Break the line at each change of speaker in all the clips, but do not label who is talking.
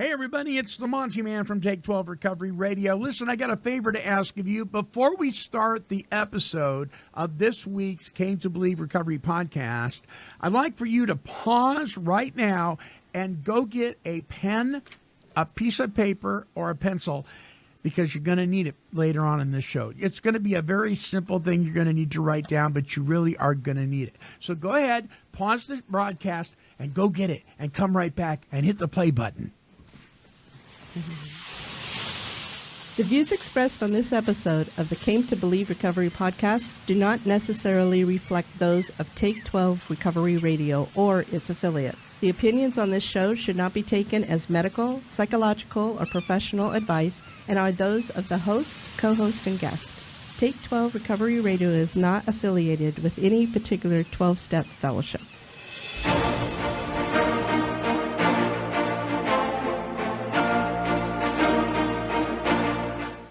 Hey, everybody, it's the Monty'man from Take 12 Recovery Radio. Listen, I got a favor to ask of you. Before we start the episode of this week's Came to Believe Recovery podcast, I'd like for you to pause right now and go get a pen, a piece of paper, or a pencil, because you're going to need it later on in this show. It's going to be a very simple thing you're going to need to write down, but you really are going to need it. So go ahead, pause the broadcast, and go get it, and come right back and hit the play button.
The views expressed on this episode of the Came to Believe Recovery podcast do not necessarily reflect those of Take 12 Recovery Radio or its affiliate. The opinions on this show should not be taken as medical, psychological, or professional advice and are those of the host, co-host, and guest. Take 12 Recovery Radio is not affiliated with any particular 12-step fellowship.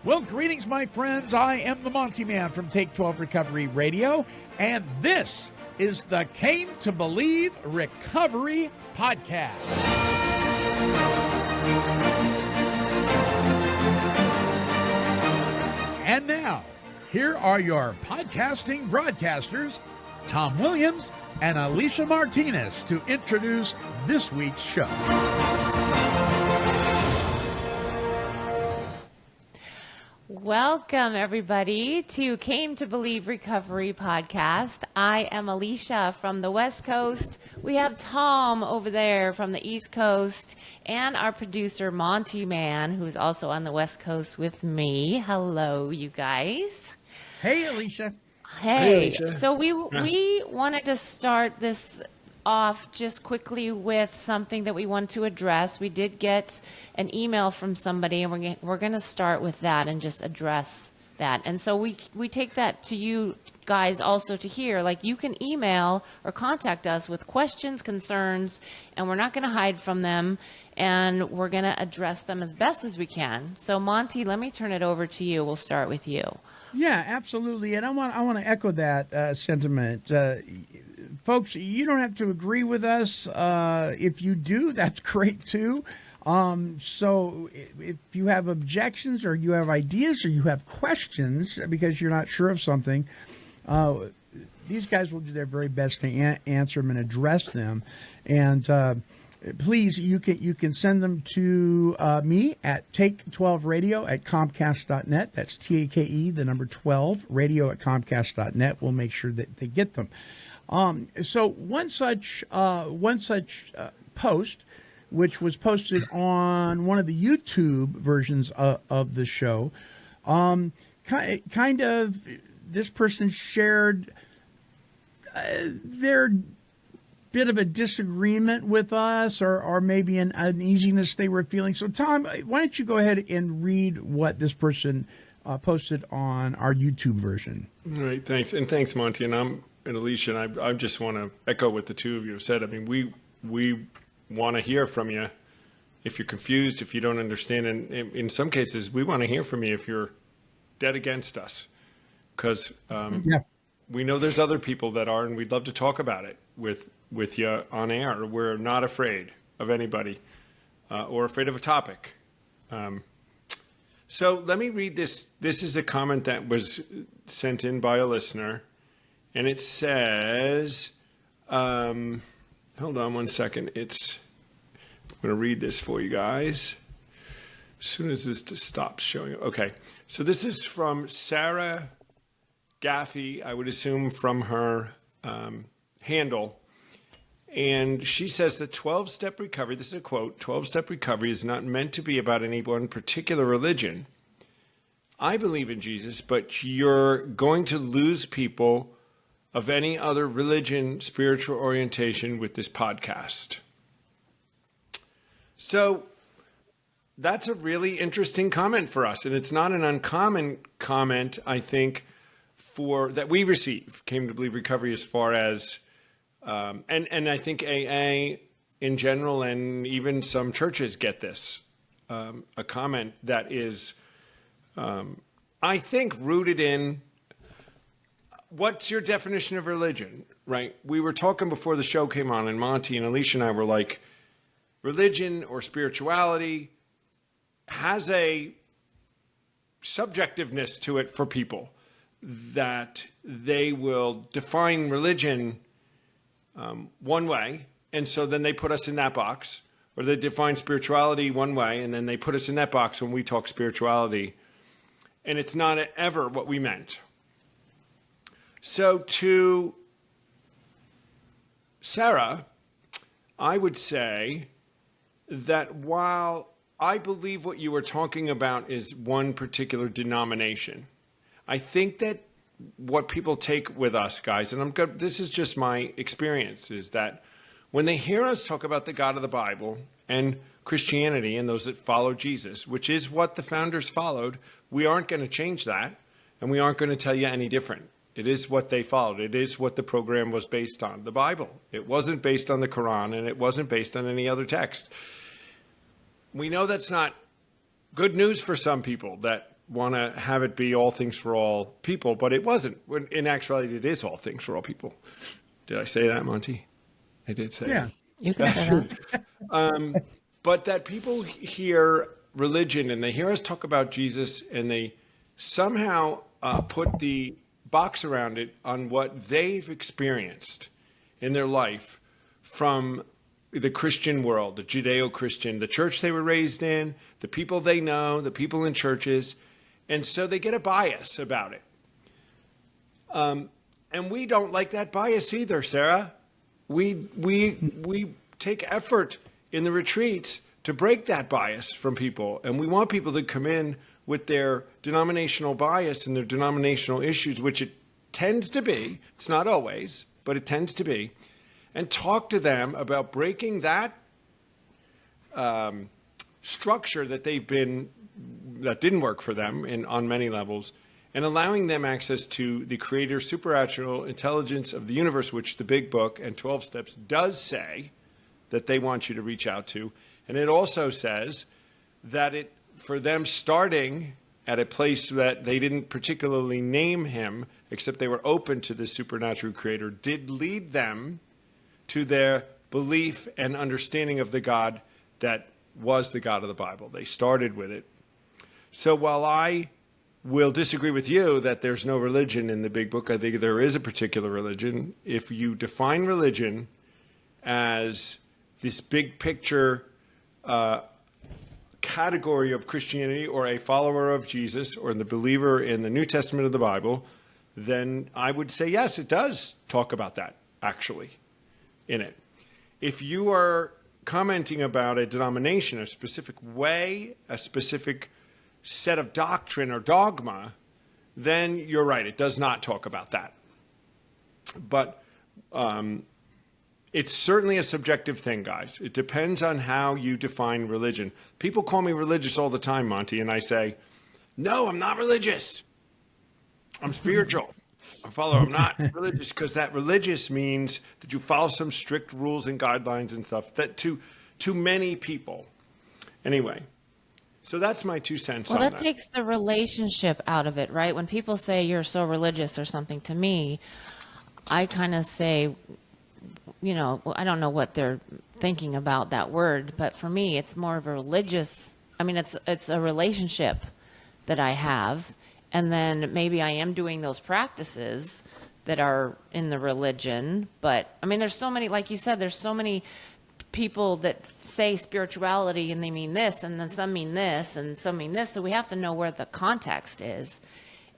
Well, greetings, my friends. I am the Monty'man from Take 12 Recovery Radio, and this is the Came to Believe Recovery podcast. And now, here are your podcasting broadcasters, Tom Williams and Alicia Martinez, to introduce this week's show.
Welcome, everybody, to Came to Believe Recovery podcast. I am Alicia from the West Coast. We have Tom over there from the East Coast, and our producer, Monty'man, who's also on the West Coast with me. Hello, you guys.
Hey, Alicia.
Hey. Alicia. So we wanted to start this off just quickly with something that we want to address. We did get an email from somebody, and we're going to start with that and just address that. And so we take that to you guys also to hear. Like, you can email or contact us with questions, concerns, and we're not going to hide from them, and we're going to address them as best as we can. So, Monty, let me turn it over to you. We'll start with you.
Yeah, absolutely. And I want to echo that sentiment. Folks, you don't have to agree with us. If you do, that's great too. So if you have objections or you have ideas or you have questions because you're not sure of something, these guys will do their very best to answer them and address them. And please, you can send them to me at take12radio@comcast.net. That's TAKE, the number 12, radio@comcast.net. We'll make sure that they get them. So one such post, which was posted on one of the YouTube versions of the show, kind of, this person shared their bit of a disagreement with us, or maybe an uneasiness they were feeling. So, Tom, why don't you go ahead and read what this person posted on our YouTube version?
All right, thanks. And thanks, Monty. And Alicia, and I just want to echo what the two of you have said. I mean, we want to hear from you if you're confused, if you don't understand. And in some cases, we want to hear from you if you're dead against us. Because we know there's other people that are, and we'd love to talk about it with you on air. We're not afraid of anybody or afraid of a topic. So let me read this. This is a comment that was sent in by a listener. And it says, hold on one second. I'm going to read this for you guys as soon as this stops showing up. Okay. So this is from Sarah Gaffey, I would assume from her handle. And she says that 12-step recovery, this is a quote, 12-step recovery is not meant to be about any one particular religion. I believe in Jesus, but you're going to lose people of any other religion, spiritual orientation with this podcast. So that's a really interesting comment for us. And it's not an uncommon comment, I think, that we receive, Came to Believe Recovery, as far as, and I think AA in general, and even some churches get this, a comment that is, I think, rooted in, what's your definition of religion, right? We were talking before the show came on, and Monty and Alicia and I were like, religion or spirituality has a subjectiveness to it for people, that they will define religion one way, and so then they put us in that box, or they define spirituality one way, and then they put us in that box when we talk spirituality, and it's not ever what we meant. So to Sarah, I would say that while I believe what you were talking about is one particular denomination, I think that what people take with us, guys, and this is just my experience, is that when they hear us talk about the God of the Bible and Christianity and those that follow Jesus, which is what the founders followed, we aren't going to change that, and we aren't going to tell you any different. It is what they followed. It is what the program was based on, the Bible. It wasn't based on the Quran, and it wasn't based on any other text. We know that's not good news for some people that want to have it be all things for all people, but it wasn't. In actuality, it is all things for all people. Did I say that, Monty? I did say that.
You can say that.
But that people hear religion and they hear us talk about Jesus and they somehow put the box around it on what they've experienced in their life from the Christian world, the Judeo-Christian, the church they were raised in, the people they know, the people in churches. And so they get a bias about it. And we don't like that bias either, Sarah. We take effort in the retreats to break that bias from people. And we want people to come in with their denominational bias and their denominational issues, which it tends to be. It's not always, but it tends to be. And talk to them about breaking that structure that that didn't work for them on many levels, and allowing them access to the creator supernatural intelligence of the universe, which the Big Book and 12 Steps does say that they want you to reach out to. And it also says that for them starting at a place that they didn't particularly name him, except they were open to the supernatural creator, did lead them to their belief and understanding of the God that was the God of the Bible. They started with it. So while I will disagree with you that there's no religion in the Big Book, I think there is a particular religion. If you define religion as this big picture category of Christianity, or a follower of Jesus, or the believer in the New Testament of the Bible, then I would say, yes, it does talk about that, actually, in it. If you are commenting about a denomination, a specific way, a specific set of doctrine or dogma, then you're right. It does not talk about that. But it's certainly a subjective thing, guys. It depends on how you define religion. People call me religious all the time, Monty, and I say, no, I'm not religious. I'm spiritual. I'm not religious, because that religious means that you follow some strict rules and guidelines and stuff that to many people. Anyway, so that's my 2 cents on that.
Well, that takes the relationship out of it, right? When people say you're so religious or something to me, I kind of say, I don't know what they're thinking about that word, but for me, it's more of a religious, it's a relationship that I have. And then maybe I am doing those practices that are in the religion. But there's so many, like you said, there's so many people that say spirituality and they mean this, and then some mean this, and some mean this. So we have to know where the context is.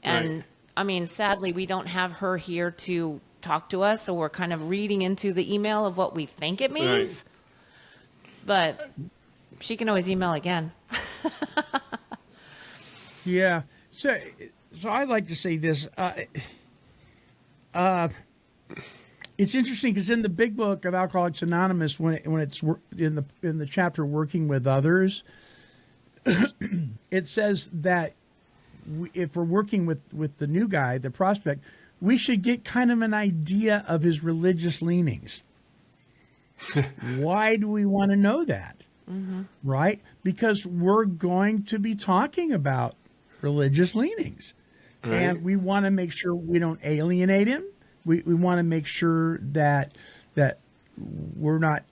And right. Sadly, we don't have her here to talk to us. So we're kind of reading into the email of what we think it means. Right. But she can always email again.
Yeah. So I'd like to say this. It's interesting because in the Big Book of Alcoholics Anonymous, when it's in the chapter working with others, it says that if we're working with the new guy, the prospect, we should get kind of an idea of his religious leanings. Why do we want to know that? Mm-hmm. Right? Because we're going to be talking about religious leanings. Right. And we want to make sure we don't alienate him. We want to make sure that we're not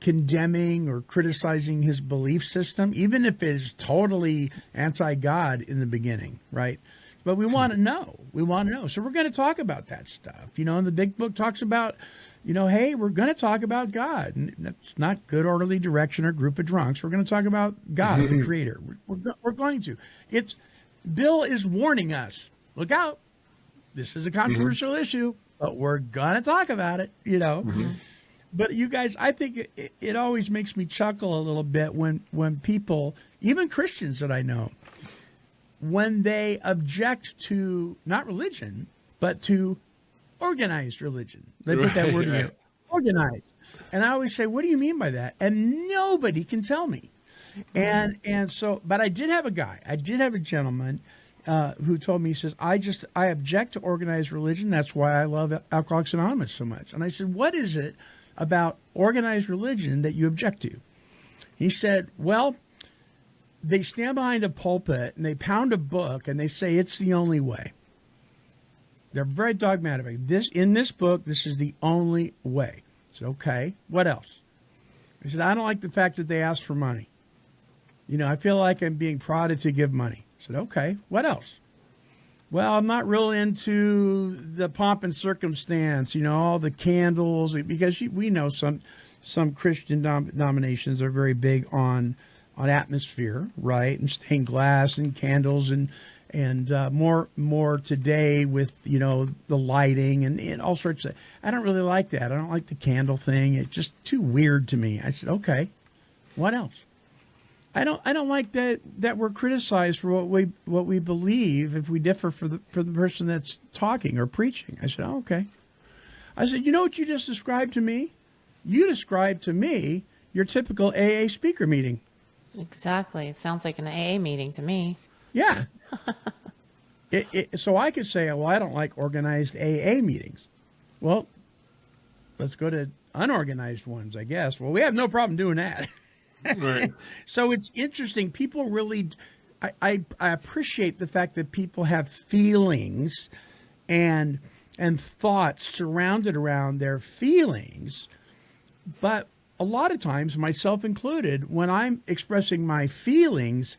condemning or criticizing his belief system, even if it is totally anti-God in the beginning, right? But we want to know. We want to know. So we're going to talk about that stuff. And the big book talks about, hey, we're going to talk about God. And that's not good orderly direction or group of drunks. We're going to talk about God, the Creator. We're going to. Bill is warning us. Look out. This is a controversial issue, but we're going to talk about it, But you guys, I think it always makes me chuckle a little bit when people, even Christians that I know, when they object to not religion, but to organized religion. They put that word in there, organized. And I always say, what do you mean by that? And nobody can tell me. And so, but I did have a gentleman who told me, he says, I object to organized religion. That's why I love Alcoholics Anonymous so much. And I said, what is it about organized religion that you object to? He said, well, they stand behind a pulpit and they pound a book and they say it's the only way. They're very dogmatic. In this book, this is the only way. I said, okay, what else? He said, I don't like the fact that they ask for money. I feel like I'm being prodded to give money. I said, okay, what else? Well, I'm not real into the pomp and circumstance, all the candles, because we know some Christian denominations are very big on atmosphere, right? And stained glass and candles and more today with, the lighting and all sorts of, I don't really like that. I don't like the candle thing. It's just too weird to me. I said, okay, what else? I don't like that we're criticized for what we believe if we differ for the person that's talking or preaching. I said, oh, okay. I said, you know what you just described to me? You described to me your typical AA speaker meeting.
Exactly. It sounds like an AA meeting to me.
Yeah. So I could say, well, I don't like organized AA meetings. Well, let's go to unorganized ones, I guess. Well, we have no problem doing that.
Right.
So it's interesting. People really, I appreciate the fact that people have feelings and thoughts surrounded around their feelings. But a lot of times, myself included, when I'm expressing my feelings,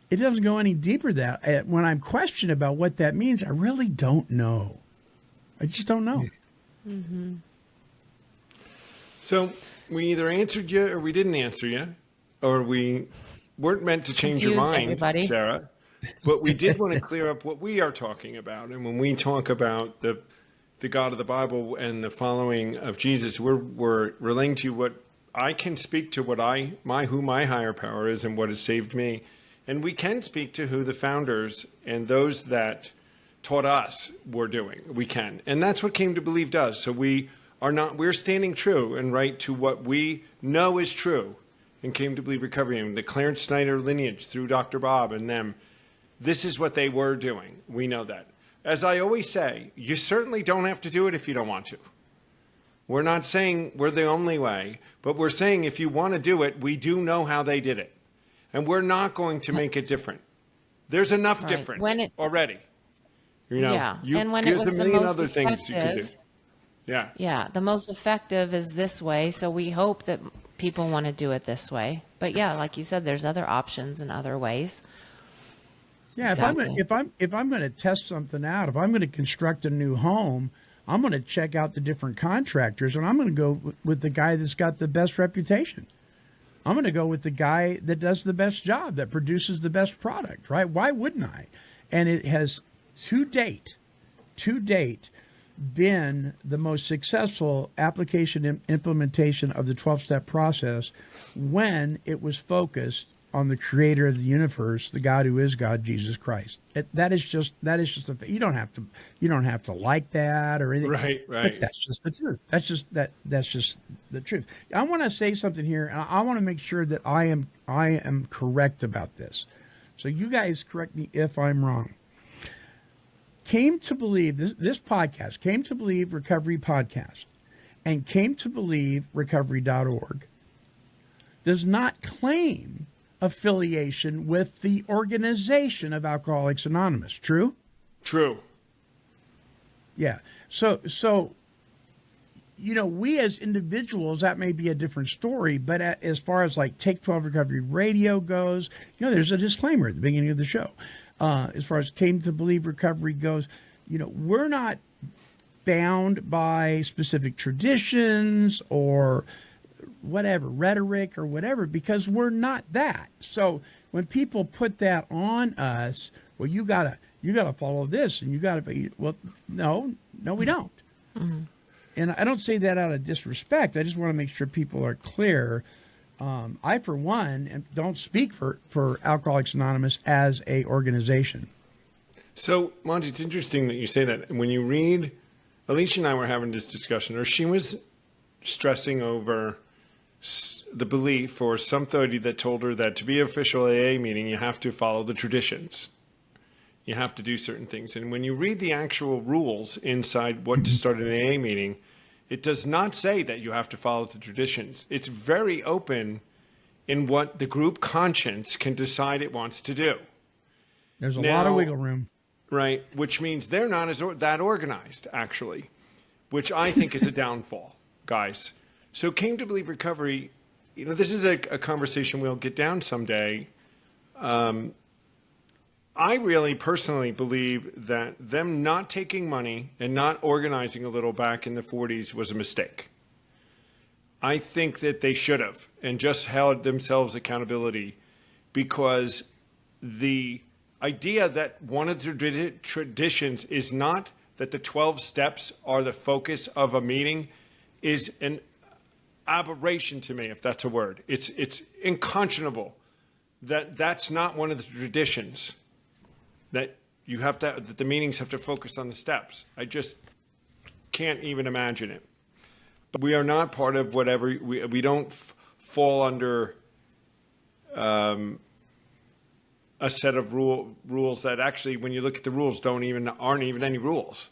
it doesn't go any deeper than that. When I'm questioned about what that means, I really don't know. I just don't know.
Mm-hmm.
So we either answered you or we didn't answer you, or we weren't meant to change your mind,
everybody.
Sarah. But we did want to clear up what we are talking about. And when we talk about the God of the Bible and the following of Jesus, we're relaying to you what I can speak to, who my higher power is and what has saved me. And we can speak to who the founders and those that taught us were doing. We can. And that's what Came to Believe does. So we're standing true and right to what we know is true and Came to Believe Recovery and the Clarence Snyder lineage through Dr. Bob and them. This is what they were doing. We know that. As I always say, you certainly don't have to do it if you don't want to. We're not saying we're the only way, but we're saying if you want to do it, we do know how they did it. And we're not going to make it different. There's enough difference already.
Yeah. And when it was
here's
the
a million
most
other things you can do.
effective,
Yeah.
Yeah, the most effective is this way. So we hope that people want to do it this way. But yeah, like you said, there's other options and other ways.
Yeah,
Exactly.
if I'm going to test something out, if I'm going to construct a new home, I'm going to check out the different contractors, and I'm going to go with the guy that's got the best reputation. I'm going to go with the guy that does the best job, that produces the best product, right? Why wouldn't I? And it has to date, been the most successful application implementation of the 12-step process when it was focused on the creator of the universe, the God who is God, Jesus Christ. That is just you don't have to like that or anything.
Right.
But that's just the truth. That's just the truth. I want to say something here, and I want to make sure that I am correct about this. So you guys correct me if I'm wrong. Came to Believe, this podcast, Came to Believe Recovery Podcast, and Came to Believe Recovery.org does not claim affiliation with the organization of Alcoholics Anonymous. True?
True.
Yeah. So we as individuals, that may be a different story, but as far as like Take 12 Recovery Radio goes, there's a disclaimer at the beginning of the show. As far as Came to Believe Recovery goes, we're not bound by specific traditions or whatever, rhetoric or whatever, because we're not that. So when people put that on us, well, you gotta follow this, and you gotta be, well, no, we don't. Mm-hmm. And I don't say that out of disrespect. I just want to make sure people are clear. I, for one, don't speak for Alcoholics Anonymous as a organization.
So, Monty, it's interesting that you say that. When you read, Alicia and I were having this discussion, or she was stressing over the belief or some authority that told her that to be an official AA meeting, you have to follow the traditions. You have to do certain things. And when you read the actual rules inside what to start an AA meeting, it does not say that you have to follow the traditions. It's very open in what the group conscience can decide it wants to do.
There's a lot of wiggle room.
Right, which means they're not that organized, actually, which I think is a downfall, guys. So Came to Believe Recovery, this is a conversation we'll get down someday. I really personally believe that them not taking money and not organizing a little back in the 40s was a mistake. I think that they should have and just held themselves accountability, because the idea that one of the traditions is not that the 12 steps are the focus of a meeting is an aberration to me, if that's a word. It's unconscionable that that's not one of the traditions. That you have to, that the meetings have to focus on the steps. I just can't even imagine it. But we are not part of whatever, we don't fall under a set of rules that actually, when you look at the rules, aren't even any rules.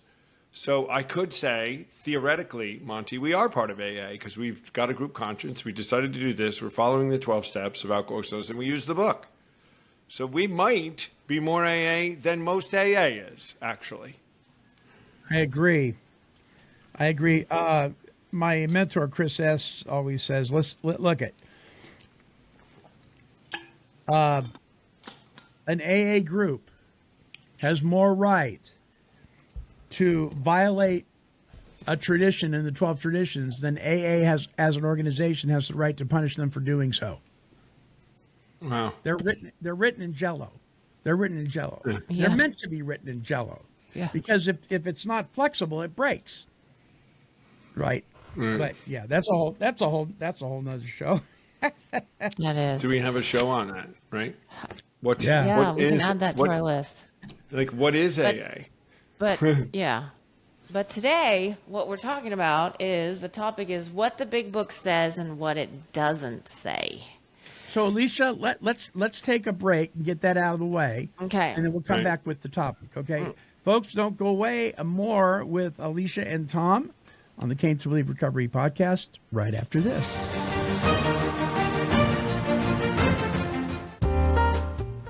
So I could say, theoretically, Monty, we are part of AA because we've got a group conscience. We decided to do this. We're following the 12 steps of Alcoholics Anonymous, and we use the book. So we might be more AA than most AA is, actually.
I agree. My mentor, Chris S., always says, look at an AA group has more right to violate a tradition in the 12 traditions than AA has, as an organization, has the right to punish them for doing so.
Wow.
They're written in Jello. They're written in Jello. Yeah. They're meant to be written in Jello.
Yeah.
Because if it's not flexible, it breaks. Right. But yeah, that's a whole nother show.
That is.
Do we have a show on that? Right.
We can add that to our list.
Like, what is AA?
But yeah. But today, what we're talking about is, the topic is what the big book says and what it doesn't say.
So, Alicia, let's take a break and get that out of the way.
Okay.
And then we'll come back with the topic, okay? Folks, don't go away. More with Alicia and Tom on the Came to Believe Recovery podcast right after this.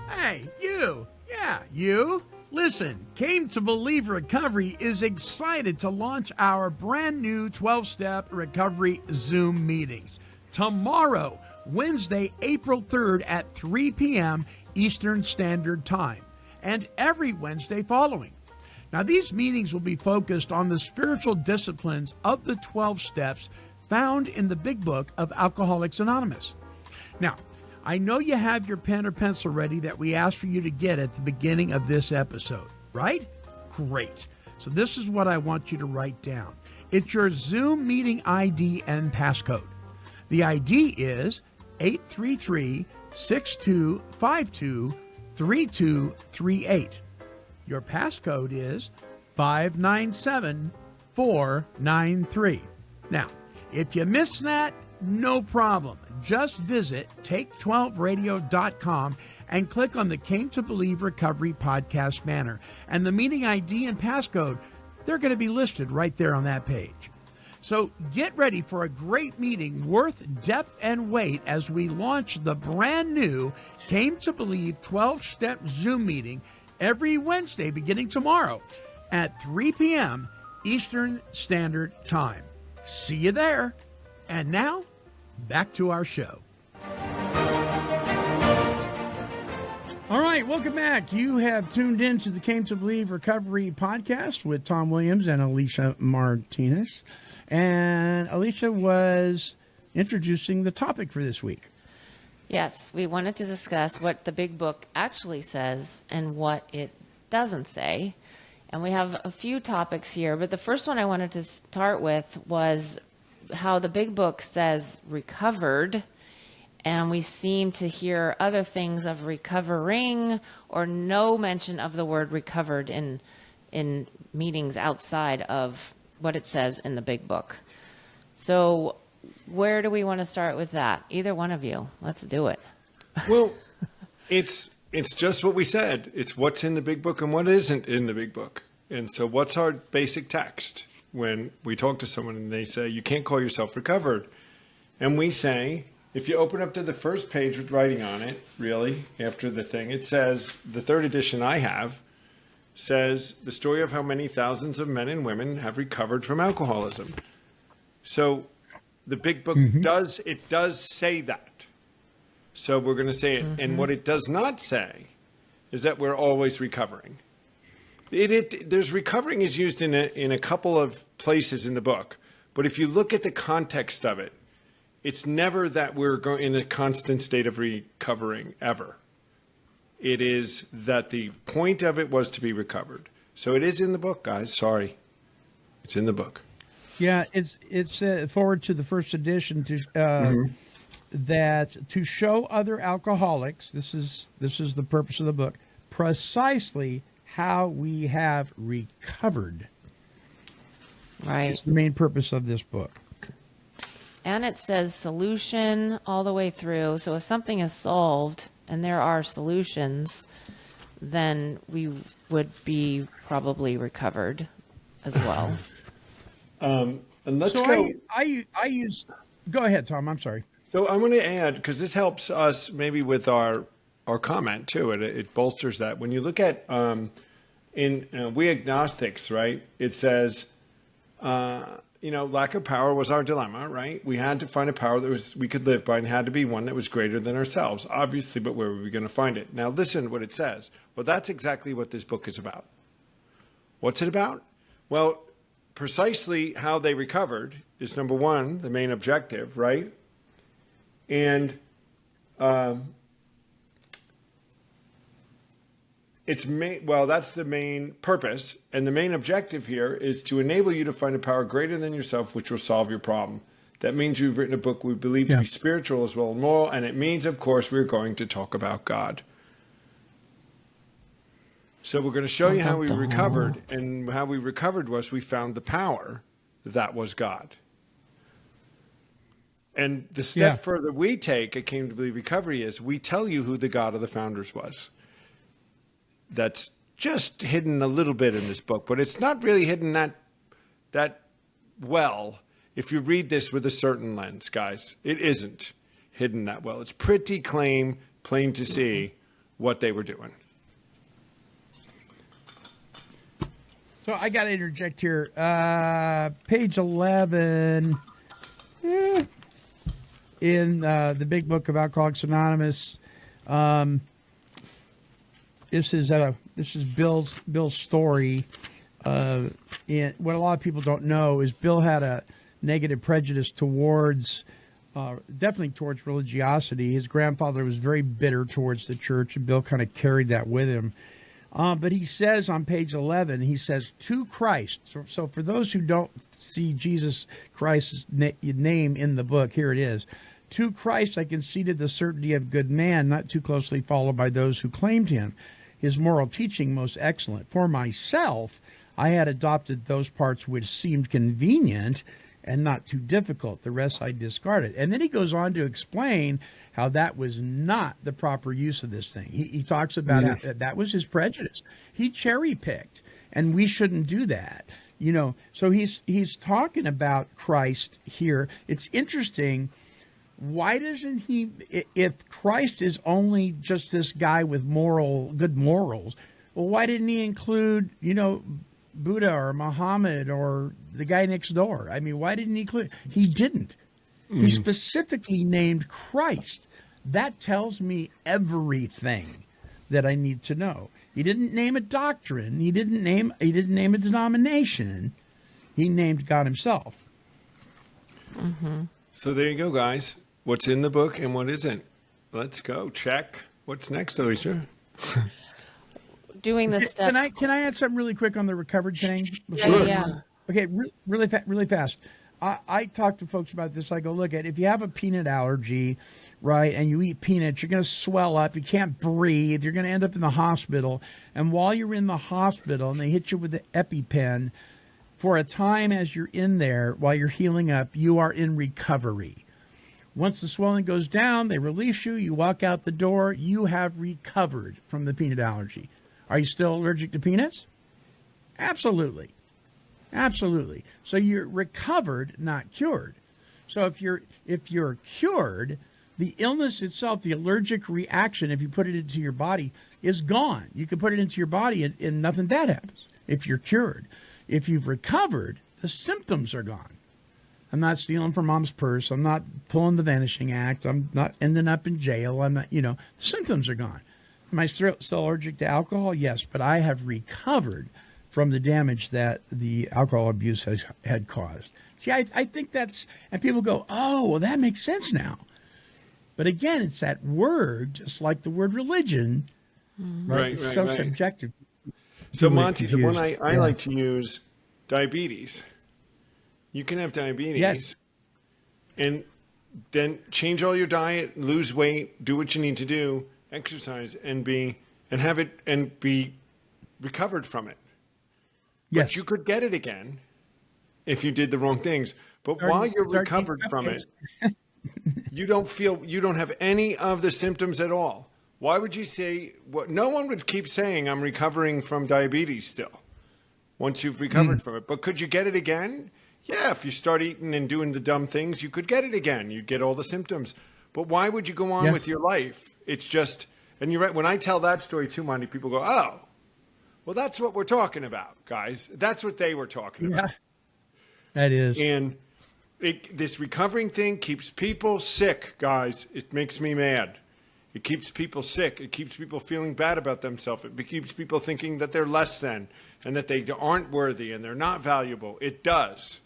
Hey, you. Yeah, you. Listen, Came to Believe Recovery is excited to launch our brand new 12-step recovery Zoom meetings tomorrow, Wednesday, April 3rd at 3 p.m. Eastern Standard Time, and every Wednesday following. Now, these meetings will be focused on the spiritual disciplines of the 12 steps found in the Big Book of Alcoholics Anonymous. Now, I know you have your pen or pencil ready that we asked for you to get at the beginning of this episode, right? Great. So this is what I want you to write down. It's your Zoom meeting ID and passcode. The ID is 833-6252-3238. Your passcode is 597493. Now, if you miss that, no problem. Just visit take12radio.com and click on the Came to Believe Recovery podcast banner. And the meeting ID and passcode, they're going to be listed right there on that page. So get ready for a great meeting worth depth and weight as we launch the brand new Came to Believe 12-step Zoom meeting every Wednesday beginning tomorrow at 3 p.m. Eastern Standard Time. See you there. And now, back to our show. All right, welcome back. You have tuned in to the Came to Believe Recovery podcast with Tom Williams and Alicia Martinez. And Alicia was introducing the topic for this week.
Yes, we wanted to discuss what the big book actually says and what it doesn't say. And we have a few topics here, but the first one I wanted to start with was how the big book says recovered, and we seem to hear other things of recovering or no mention of the word recovered in meetings outside of what it says in the big book. So where do we want to start with that? Either one of you. Let's do it.
Well, it's just what we said. It's what's in the big book and what isn't in the big book. And so what's our basic text when we talk to someone and they say, you can't call yourself recovered? And we say, if you open up to the first page with writing on it, really, after the thing, it says, the third edition I have says, the story of how many thousands of men and women have recovered from alcoholism. So the big book does say that. So we're going to say it. And what it does not say is that we're always recovering. There's recovering is used in a couple of places in the book. But if you look at the context of it, it's never that we're going in a constant state of recovering ever. It is that the point of it was to be recovered. So it is in the book, guys. Sorry. It's in the book.
Yeah, it's forward to the first edition to that to show other alcoholics. This is the purpose of the book. Precisely how we have recovered.
Right.
It's the main purpose of this book.
And it says solution all the way through. So if something is solved and there are solutions, then we would be probably recovered as well.
And let's
so
go.
I use. Go ahead, Tom. I'm sorry.
So I want to add, because this helps us maybe with our comment too. It bolsters that. When you look at in We Agnostics, right? It says, lack of power was our dilemma, right? We had to find a power that we could live by, and had to be one that was greater than ourselves, obviously. But where were we going to find it? Now listen to what it says. Well, that's exactly what this book is about. What's it about? Well, precisely how they recovered is number one, the main objective, right? And that's the main purpose. And the main objective here is to enable you to find a power greater than yourself, which will solve your problem. That means you've written a book we believe to be spiritual as well as moral. And it means, of course, we're going to talk about God. So we're going to show you how we recovered. And how we recovered was we found the power that was God. And the step further we take at Came to Believe Recovery is we tell you who the God of the founders was. That's just hidden a little bit in this book, but it's not really hidden that well if you read this with a certain lens, guys. It isn't hidden that well. It's pretty plain to see what they were doing.
So I got to interject here. Page 11 in the Big Book of Alcoholics Anonymous. This is Bill's story. And what a lot of people don't know is Bill had a negative prejudice towards, definitely towards religiosity. His grandfather was very bitter towards the church, and Bill kind of carried that with him. But he says on page 11, he says, to Christ. So for those who don't see Jesus Christ's name in the book, here it is. To Christ I conceded the certainty of good man, not too closely followed by those who claimed him. His moral teaching most excellent. For myself, I had adopted those parts which seemed convenient and not too difficult. The rest I discarded. And then he goes on to explain how that was not the proper use of this thing. He talks about how that was his prejudice. He cherry-picked, and we shouldn't do that. So he's talking about Christ here. It's interesting. Why doesn't he, if Christ is only just this guy with good morals, well, why didn't he include, Buddha or Muhammad or the guy next door. I mean, why didn't he clear? He didn't. He specifically named Christ. That tells me everything that I need to know. He didn't name a doctrine. He didn't name a denomination. He named God himself.
So there you go, guys. What's in the book and what isn't. Let's go. Check. What's next, Alicia?
Doing the steps.
Can I add something really quick on the recovered thing?
Yeah.
Okay, really fast. I talk to folks about this. I go, look at if you have a peanut allergy, right, and you eat peanuts, you're going to swell up. You can't breathe. You're going to end up in the hospital. And while you're in the hospital and they hit you with the EpiPen, for a time as you're in there, while you're healing up, you are in recovery. Once the swelling goes down, they release you. You walk out the door. You have recovered from the peanut allergy. Are you still allergic to peanuts? Absolutely. Absolutely. So you're recovered, not cured. So if you're cured, the illness itself, the allergic reaction, if you put it into your body, is gone. You can put it into your body and nothing bad happens if you're cured. If you've recovered, the symptoms are gone. I'm not stealing from mom's purse. I'm not pulling the vanishing act. I'm not ending up in jail. I'm not, the symptoms are gone. Am I still allergic to alcohol? Yes, but I have recovered from the damage that the alcohol abuse had caused. See, I think that's, and people go, oh, well, that makes sense now. But again, it's that word, just like the word religion, right? It's so subjective.
So Monty, the one I like to use, diabetes. You can have diabetes and then change all your diet, lose weight, do what you need to do, exercise, and be recovered from it.
Yes.
But you could get it again if you did the wrong things. But while you're recovered from it, you don't have any of the symptoms at all. Why would you say, no one would keep saying I'm recovering from diabetes still once you've recovered from it. But could you get it again? Yeah, if you start eating and doing the dumb things, you could get it again. You'd get all the symptoms. But why would you go on with your life? It's just, and you're right, when I tell that story too, Monty, people go, oh, well, that's what we're talking about, guys. That's what they were talking about.
That is.
And this recovering thing keeps people sick, guys. It makes me mad. It keeps people sick. It keeps people feeling bad about themselves. It keeps people thinking that they're less than and that they aren't worthy and they're not valuable. It does.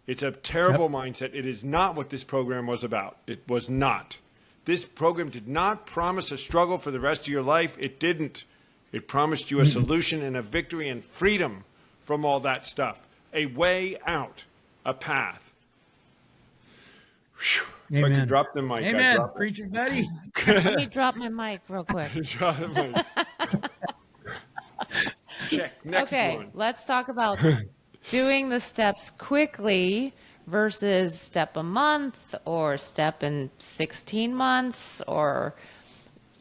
It's a terrible mindset. It is not what this program was about. It was not. This program did not promise a struggle for the rest of your life. It didn't. It promised you a solution and a victory and freedom from all that stuff. A way out. A path. Whew. If I could drop the mic.
Amen. Preach it, buddy.
Let me drop my mic real quick.
Drop the mic. Check. Next one.
Let's talk about doing the steps quickly versus step a month or step in 16 months or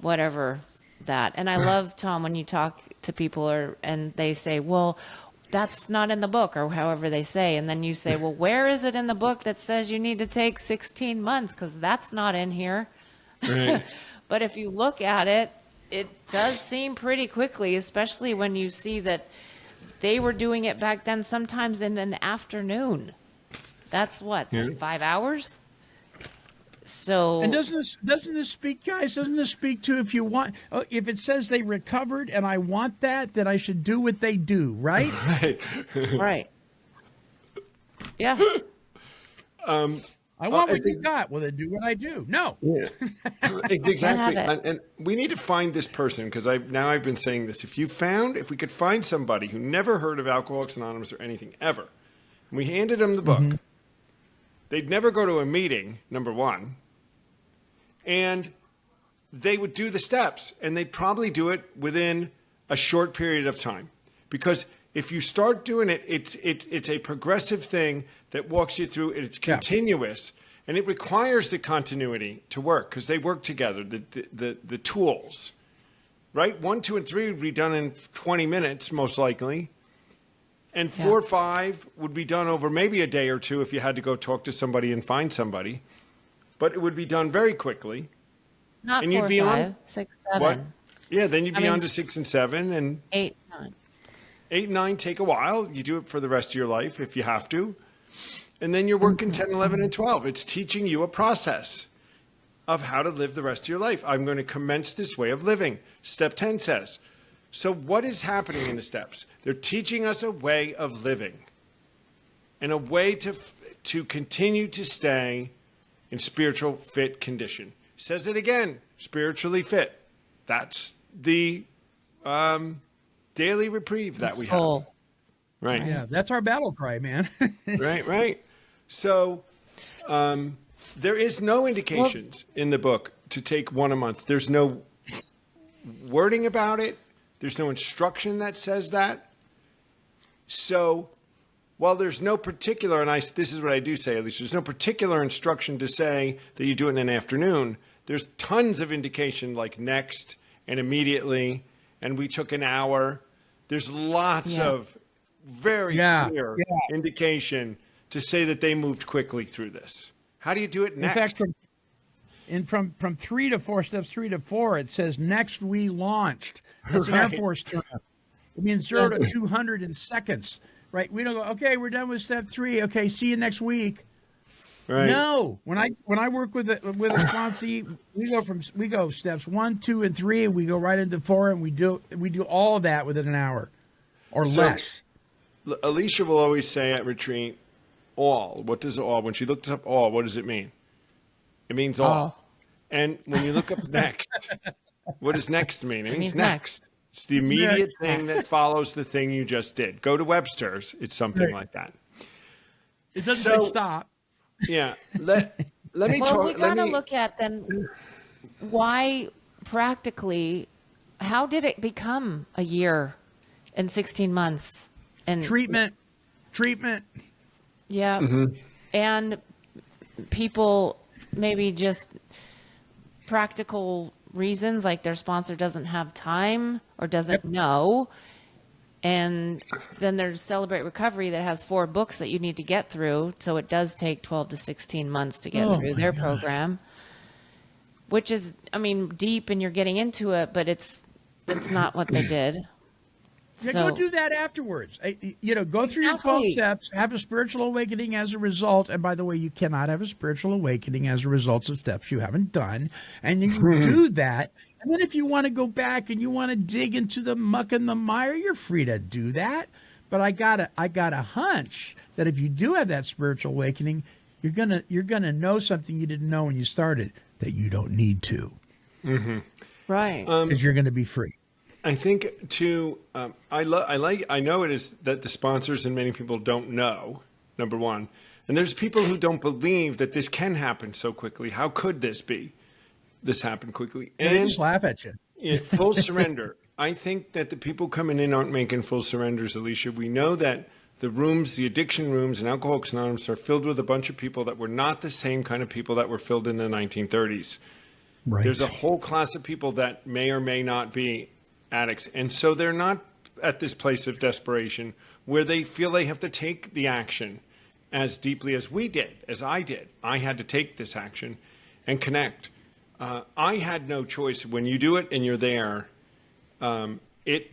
whatever that. And I love, Tom, when you talk to people and they say, well, that's not in the book, or however they say. And then you say, well, where is it in the book that says you need to take 16 months? Because that's not in here.
Right.
But if you look at it, it does seem pretty quickly, especially when you see that they were doing it back then sometimes in an afternoon. That's what, 5 hours? So,
and doesn't this speak, guys? Doesn't this speak to if you want? If it says they recovered and I want that, then I should do what they do, right?
Right. Yeah.
I want what you got. Well, then do what I do. No.
Yeah. Exactly. And we need to find this person because I've been saying this. If we could find somebody who never heard of Alcoholics Anonymous or anything ever, and we handed them the book. They'd never go to a meeting, number one, and they would do the steps, and they'd probably do it within a short period of time. Because if you start doing it, it's a progressive thing that walks you through, and it's continuous, and it requires the continuity to work because they work together, the tools, right? 1, 2, and 3 would be done in 20 minutes, most likely. And 4 or 5 would be done over maybe a day or two if you had to go talk to somebody and find somebody. But it would be done very quickly.
Not
and
4
you'd be
5,
on
6, 7.
What? Yeah, then you'd be on to 6 and 7 and
8, 9.
8 and 9 take a while. You do it for the rest of your life if you have to. And then you're working 10, 11, and 12. It's teaching you a process of how to live the rest of your life. I'm going to commence this way of living. Step 10 says. So what is happening in the steps? They're teaching us a way of living and a way to continue to stay in spiritual fit condition. Says it again, spiritually fit. That's the daily reprieve that we have. Right.
Yeah, that's our battle cry, man.
Right. So there is no indications in the book to take one a month. There's no wording about it. There's no instruction that says that. So while there's no particular, and this is what I do say, at least, there's no particular instruction to say that you do it in an afternoon. There's tons of indication like next and immediately, and we took an hour. There's lots of very clear indication to say that they moved quickly through this. How do you do it next?
In fact, from 3 to 4, steps 3 to 4, it says next we launched. It's an Air Force term. It means 0 to 200 in seconds. Right? We don't go, okay, we're done with step 3. Okay, see you next week. Right. No, when I work with a sponsee, we go steps 1, 2, and 3, and we go right into 4, and we do all of that within an hour or less.
Alicia will always say at retreat, all. What does all? When she looks up all, what does it mean? It means all. And when you look up next, what does next mean? It means next. It's the immediate thing that follows the thing you just did. Go to Webster's. It's something like that.
It doesn't say stop.
Yeah. Let me talk.
Well, we got to look at then why practically, how did it become a year and 16 months? And
treatment.
Yeah. Mm-hmm. And people maybe just practical reasons, like their sponsor doesn't have time or doesn't know. And then there's Celebrate Recovery that has 4 books that you need to get through. So it does take 12 to 16 months to get through their program, which is, deep and you're getting into it, but it's not what they did.
Yeah, go do that afterwards. Go through your 12 steps, have a spiritual awakening as a result. And by the way, you cannot have a spiritual awakening as a result of steps you haven't done. And you can do that. And then if you want to go back and you want to dig into the muck and the mire, you're free to do that. But I got a hunch that if you do have that spiritual awakening, you're gonna know something you didn't know when you started that you don't need to.
Mm-hmm.
Right.
Because you're going to be free.
I think too. I know it is that the sponsors and many people don't know. Number one, and there's people who don't believe that this can happen so quickly. How could this be? This happened quickly,
and they just laugh at you.
Full surrender. I think that the people coming in aren't making full surrenders, Alicia. We know that the rooms, the addiction rooms and Alcoholics Anonymous are filled with a bunch of people that were not the same kind of people that were filled in the 1930s. Right. There's a whole class of people that may or may not be addicts. And so they're not at this place of desperation where they feel they have to take the action as deeply as we did, as I did. I had to take this action and connect. I had no choice. When you do it and you're there, it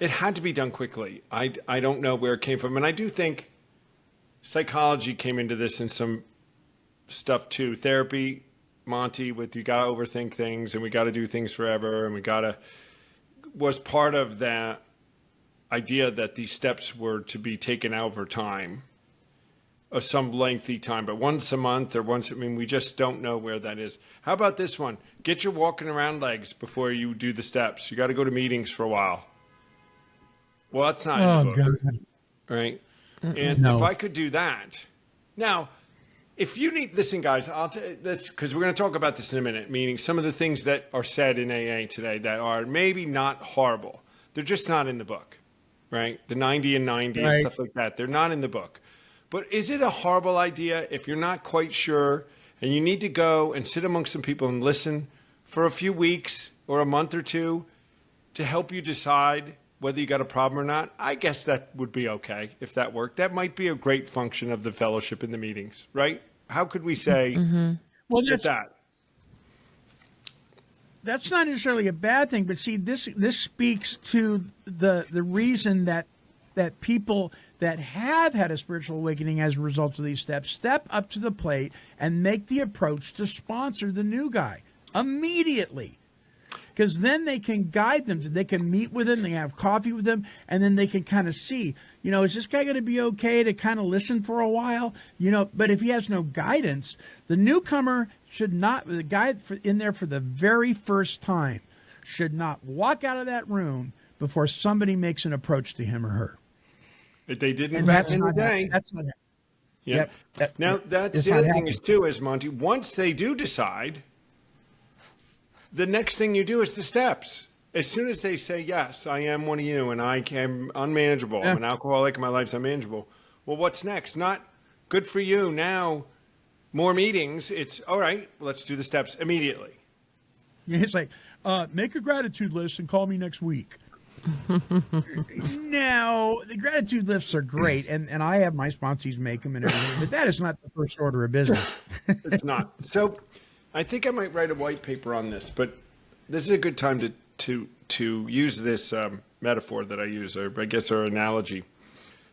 had to be done quickly. I don't know where it came from. And I do think psychology came into this in some stuff too. Therapy, Monty, with you got to overthink things and we got to do things forever. And was part of that idea that these steps were to be taken out over time. Of some lengthy time, but once a month or we just don't know where that is. How about this one? Get your walking around legs before you do the steps. You got to go to meetings for a while. Well, that's not in the book, God. Right? And if I could do that. Now, if you need, listen, guys, I'll tell you this, because we're going to talk about this in a minute, meaning some of the things that are said in AA today that are maybe not horrible. They're just not in the book, right? The 90 and 90 and stuff like that. They're not in the book. But is it a horrible idea if you're not quite sure and you need to go and sit amongst some people and listen for a few weeks or a month or two to help you decide whether you got a problem or not? I guess that would be okay if that worked. That might be a great function of the fellowship in the meetings, right? How could we say
well,
that?
that's not necessarily a bad thing, but see, this speaks to the reason that people that have had a spiritual awakening as a result of these steps step up to the plate and make the approach to sponsor the new guy immediately. Because then they can guide them. They can meet with him. They have coffee with him. And then they can kind of see, is this guy going to be okay to kind of listen for a while? But if he has no guidance, the newcomer should not, the guy in there for the very first time, should not walk out of that room before somebody makes an approach to him or her.
But they didn't back in the day.
That's not
yeah.
Yep.
Now, that's the other thing is, too, is Monty, once they do decide, the next thing you do is the steps. As soon as they say, yes, I am one of you and I am unmanageable. Yeah. I'm an alcoholic and my life's unmanageable. Well, what's next? Not good for you. Now, more meetings. It's, all right, let's do the steps immediately.
Yeah, it's like, make a gratitude list and call me next week. Now, the gratitude lists are great, and I have my sponsees make them and everything, but that is not the first order of business.
It's not. So I think I might write a white paper on this, but this is a good time to use this metaphor that I use, or I guess our analogy.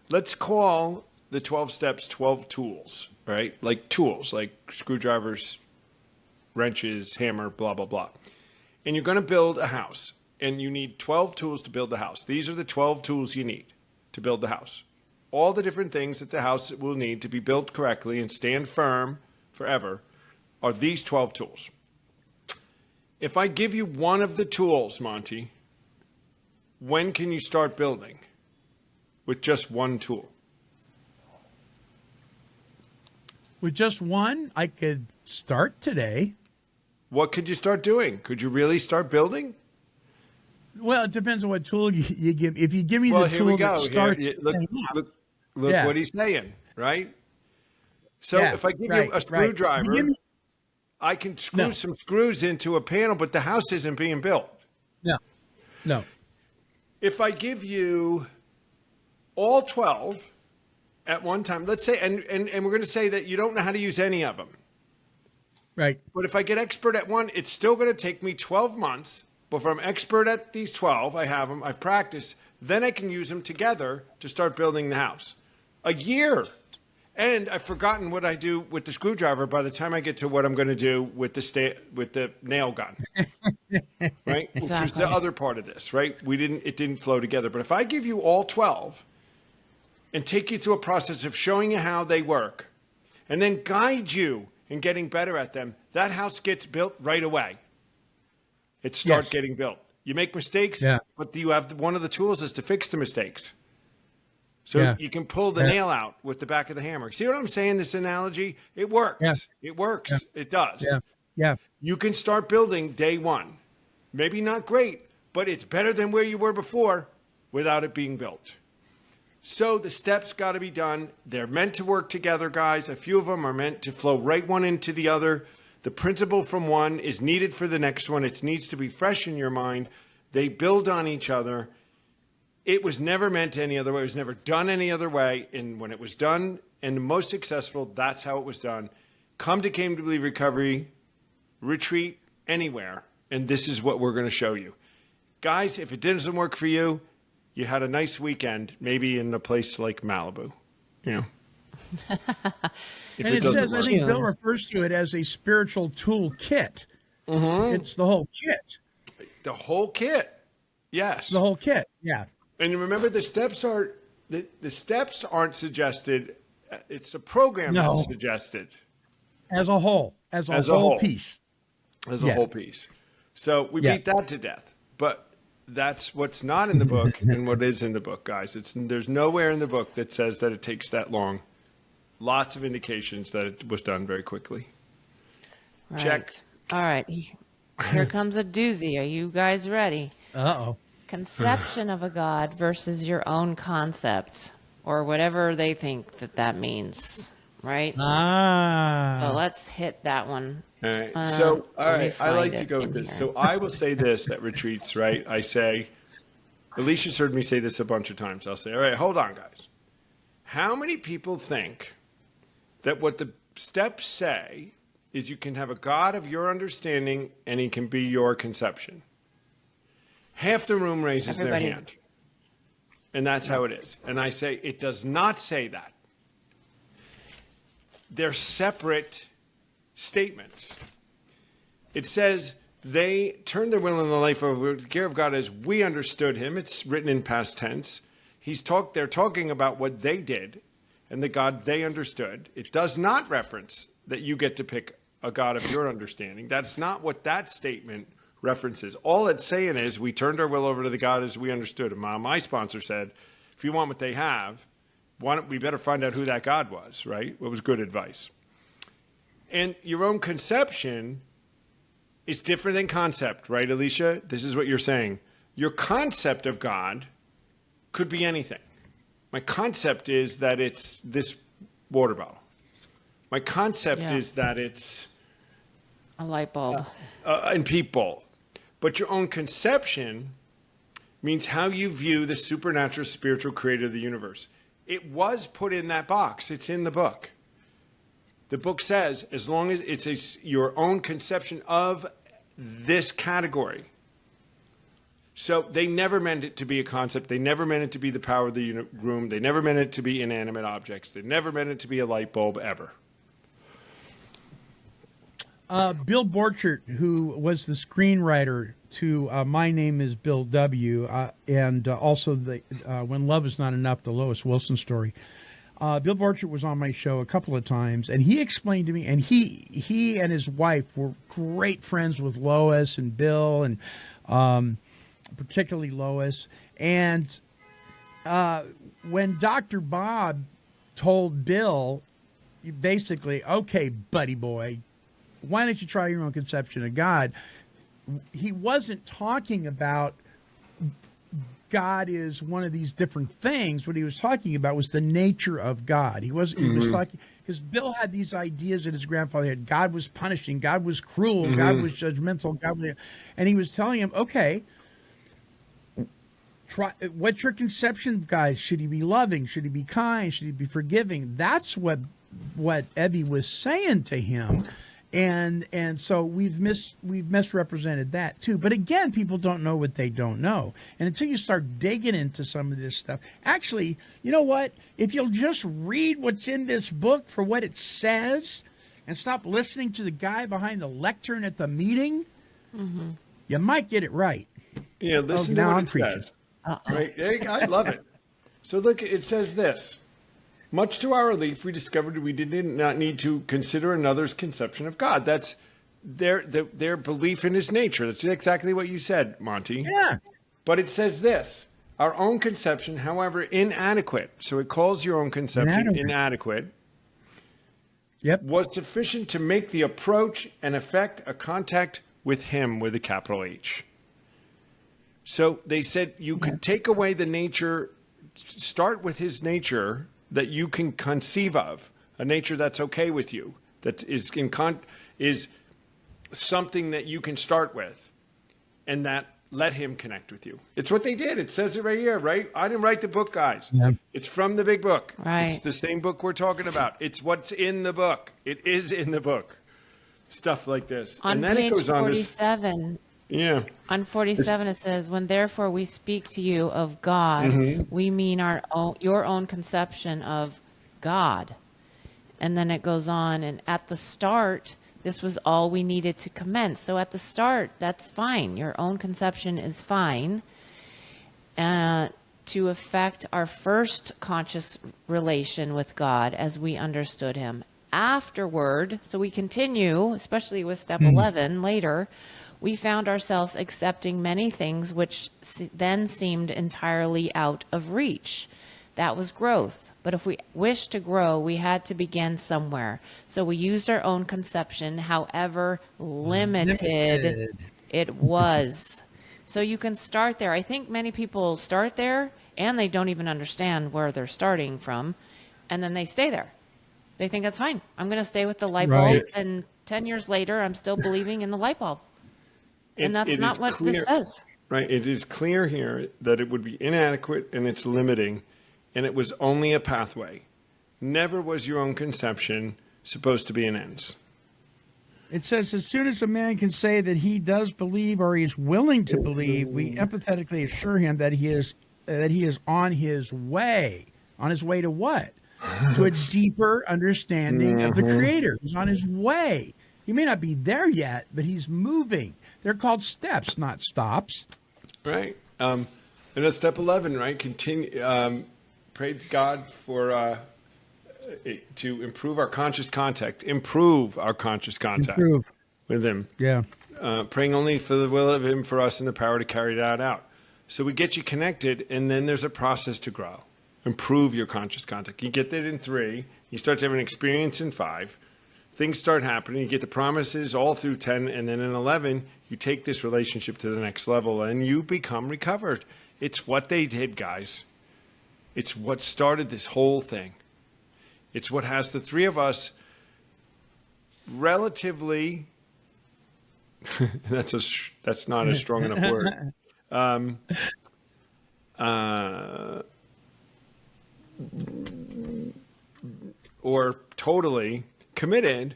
Let's call the 12 steps 12 tools, right? Like tools, like screwdrivers, wrenches, hammer, blah, blah, blah. And you're going to build a house, and you need 12 tools to build the house. These are the 12 tools you need to build the house. All the different things that the house will need to be built correctly and stand firm forever are these 12 tools. If I give you one of the tools, Monty, when can you start building with just one tool?
With just one, I could start today.
What could you start doing? Could you really start building?
Well, it depends on what tool you give. If you give me the tool that starts...
Look what he's saying, right? So if I give you a screwdriver... I can screw some screws into a panel, but the house isn't being built.
No.
If I give you all 12 at one time, let's say, and we're going to say that you don't know how to use any of them.
Right.
But if I get expert at one, it's still going to take me 12 months. But if I'm expert at these 12, I have them, I've practiced, then I can use them together to start building the house. A year. And I've forgotten what I do with the screwdriver by the time I get to what I'm going to do with the nail gun, right? Exactly. Which was the other part of this, right? It didn't flow together. But if I give you all 12 and take you through a process of showing you how they work and then guide you in getting better at them, that house gets built right away. It starts getting built. You make mistakes, but you have one of the tools is to fix the mistakes. So you can pull the nail out with the back of the hammer. See what I'm saying? This analogy, it works. Yeah. It works. Yeah. It does.
Yeah.
You can start building day one. Maybe not great, but it's better than where you were before without it being built. So the steps got to be done. They're meant to work together, guys. A few of them are meant to flow right one into the other. The principle from one is needed for the next one. It needs to be fresh in your mind. They build on each other. It was never meant any other way. It was never done any other way. And when it was done and the most successful, that's how it was done. Come to Came to Believe Recovery, retreat anywhere. And this is what we're going to show you. Guys, if it doesn't work for you, you had a nice weekend, maybe in a place like Malibu,
And it says, I think Bill refers to it as a spiritual tool kit. Mm-hmm. It's the whole kit.
The whole kit. Yes.
The whole kit. Yeah.
And remember, the steps aren't suggested. It's a program that's suggested.
As a whole. As a whole piece.
As a whole piece. So we beat that to death. But that's what's not in the book and what is in the book, guys. There's nowhere in the book that says that it takes that long. Lots of indications that it was done very quickly.
Right.
Check.
All right. Here comes a doozy. Are you guys ready?
Uh-oh.
Conception of a God versus your own concept, or whatever they think that means, right? So let's hit that one.
All right. All right. I like to go with this. Here. So I will say this at retreats, right? I say, Alicia's heard me say this a bunch of times. I'll say, all right, hold on, guys. How many people think that what the steps say is you can have a God of your understanding and he can be your conception. Half the room raises their hand. And that's how it is. And I say, it does not say that. They're separate statements. It says they turned their will and the life over to the care of God as we understood him. It's written in past tense. They're talking about what they did and the God they understood. It does not reference that you get to pick a God of your understanding. That's not what that statement references. All it's saying is we turned our will over to the God as we understood him. My sponsor said, if you want what they have, we better find out who that God was, right? It was good advice. And your own conception is different than concept, right, Alicia? This is what you're saying. Your concept of God could be anything. My concept is that it's this water bottle. My concept is that it's
a light bulb
and people. But your own conception means how you view the supernatural, spiritual creator of the universe. It was put in that box. It's in the book. The book says, as long as it's your own conception of this category. So they never meant it to be a concept. They never meant it to be the power of the room. They never meant it to be inanimate objects. They never meant it to be a light bulb ever.
Bill Borchert, who was the screenwriter to My Name is Bill W., and also the When Love Is Not Enough, the Lois Wilson story. Bill Borchert was on my show a couple of times, and he explained to me, and he and his wife were great friends with Lois and Bill, and particularly Lois. And when Dr. Bob told Bill, basically, okay, buddy boy, why don't you try your own conception of God? He wasn't talking about God is one of these different things. What he was talking about was the nature of God. He was talking, because Bill had these ideas that his grandfather had. God was punishing. God was cruel. God was judgmental. And he was telling him, okay, what's your conception of God? Should he be loving? Should he be kind? Should he be forgiving? That's what Ebby was saying to him. And so we've misrepresented that too. But again, people don't know what they don't know. And until you start digging into some of this stuff, actually, you know what? If you'll just read what's in this book for what it says and stop listening to the guy behind the lectern at the meeting, you might get it right.
Yeah, listen to what it says. Right? I love it. So look, it says this. Much to our relief, we discovered we did not need to consider another's conception of God. That's their belief in his nature. That's exactly what you said, Monty.
Yeah.
But it says this. Our own conception, however, inadequate. So it calls your own conception inadequate.
Yep.
Was sufficient to make the approach and effect a contact with him with a capital H. So they said you could take away the nature, start with his nature that you can conceive of, a nature that's okay with you, that is is something that you can start with, and that let him connect with you. It's what they did. It says it right here, right? I didn't write the book, guys.
Yeah.
It's from the big book.
Right.
It's the same book we're talking about. It's what's in the book. It is in the book. Stuff like this.
On
and then
page
it goes on
47.
Yeah.
On 47, it says, when therefore we speak to you of God, we mean your own conception of God. And then it goes on, and at the start, this was all we needed to commence. So at the start, that's fine. Your own conception is fine. To affect our first conscious relation with God as we understood him. Afterward, so we continue, especially with step 11 later, we found ourselves accepting many things which then seemed entirely out of reach. That was growth. But if we wished to grow, we had to begin somewhere. So we used our own conception, however limited it was. So you can start there. I think many people start there, and they don't even understand where they're starting from, and then they stay there. They think that's fine. I'm going to stay with the light bulb, and 10 years later, I'm still believing in the light bulb. And that's not what this says.
Right. It is clear here that it would be inadequate and it's limiting, and it was only a pathway. Never was your own conception supposed to be an ends.
It says, as soon as a man can say that he does believe or he is willing to believe, we empathetically assure him that he is on his way. On his way to what? To a deeper understanding of the Creator. He's on his way. He may not be there yet, but he's moving. They're called steps, not stops.
Right. And that's step 11, right? Continue. Pray to God for to improve our conscious contact. Improve our conscious contact with Him.
Yeah.
Praying only for the will of Him for us and the power to carry that out. So we get you connected, and then there's a process to grow. Improve your conscious contact. You get that in 3. You start to have an experience in 5. Things start happening. You get the promises all through 10, and then in 11, you take this relationship to the next level, and you become recovered. It's what they did, guys. It's what started this whole thing. It's what has the 3 of us relatively. That's not a strong enough word. Or totally committed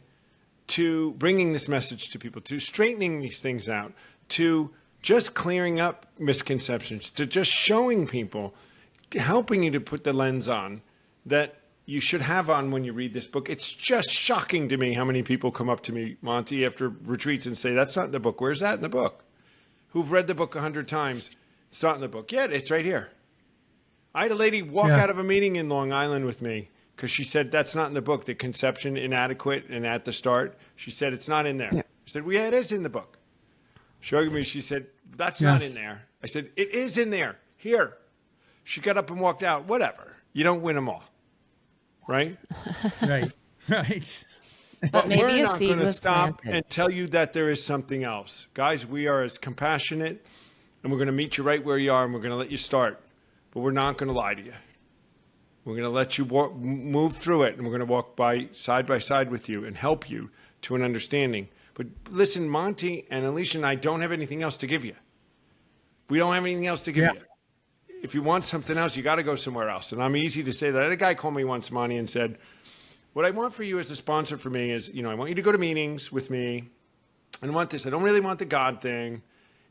to bringing this message to people, to straightening these things out, to just clearing up misconceptions, to just showing people, helping you to put the lens on that you should have on when you read this book. It's just shocking to me how many people come up to me, Monty, after retreats and say, that's not in the book. Where's that in the book? Who've read the book 100 times. It's not in the book. Yeah, it's right here. I had a lady walk out of a meeting in Long Island with me because she said, that's not in the book, the conception inadequate and at the start. She said, it's not in there. Yeah. I said, well, yeah, it is in the book. Showing me, she said, that's not in there. I said, it is in there. Here. She got up and walked out. Whatever. You don't win them all. Right?
Right. Right.
But maybe
we're
a
not
seed
going to
was
stop
planted.
and tell you that there is something else. Guys, we are as compassionate, and we're going to meet you right where you are, and we're going to let you start. But we're not going to lie to you. We're going to let you move through it, and we're going to walk by side with you and help you to an understanding. But listen, Monty and Alicia and I don't have anything else to give you. We don't have anything else to give you. If you want something else, you got to go somewhere else. And I'm easy to say that. I had a guy call me once, Monty, and said, what I want for you as a sponsor for me is, I want you to go to meetings with me. And I want this. I don't really want the God thing.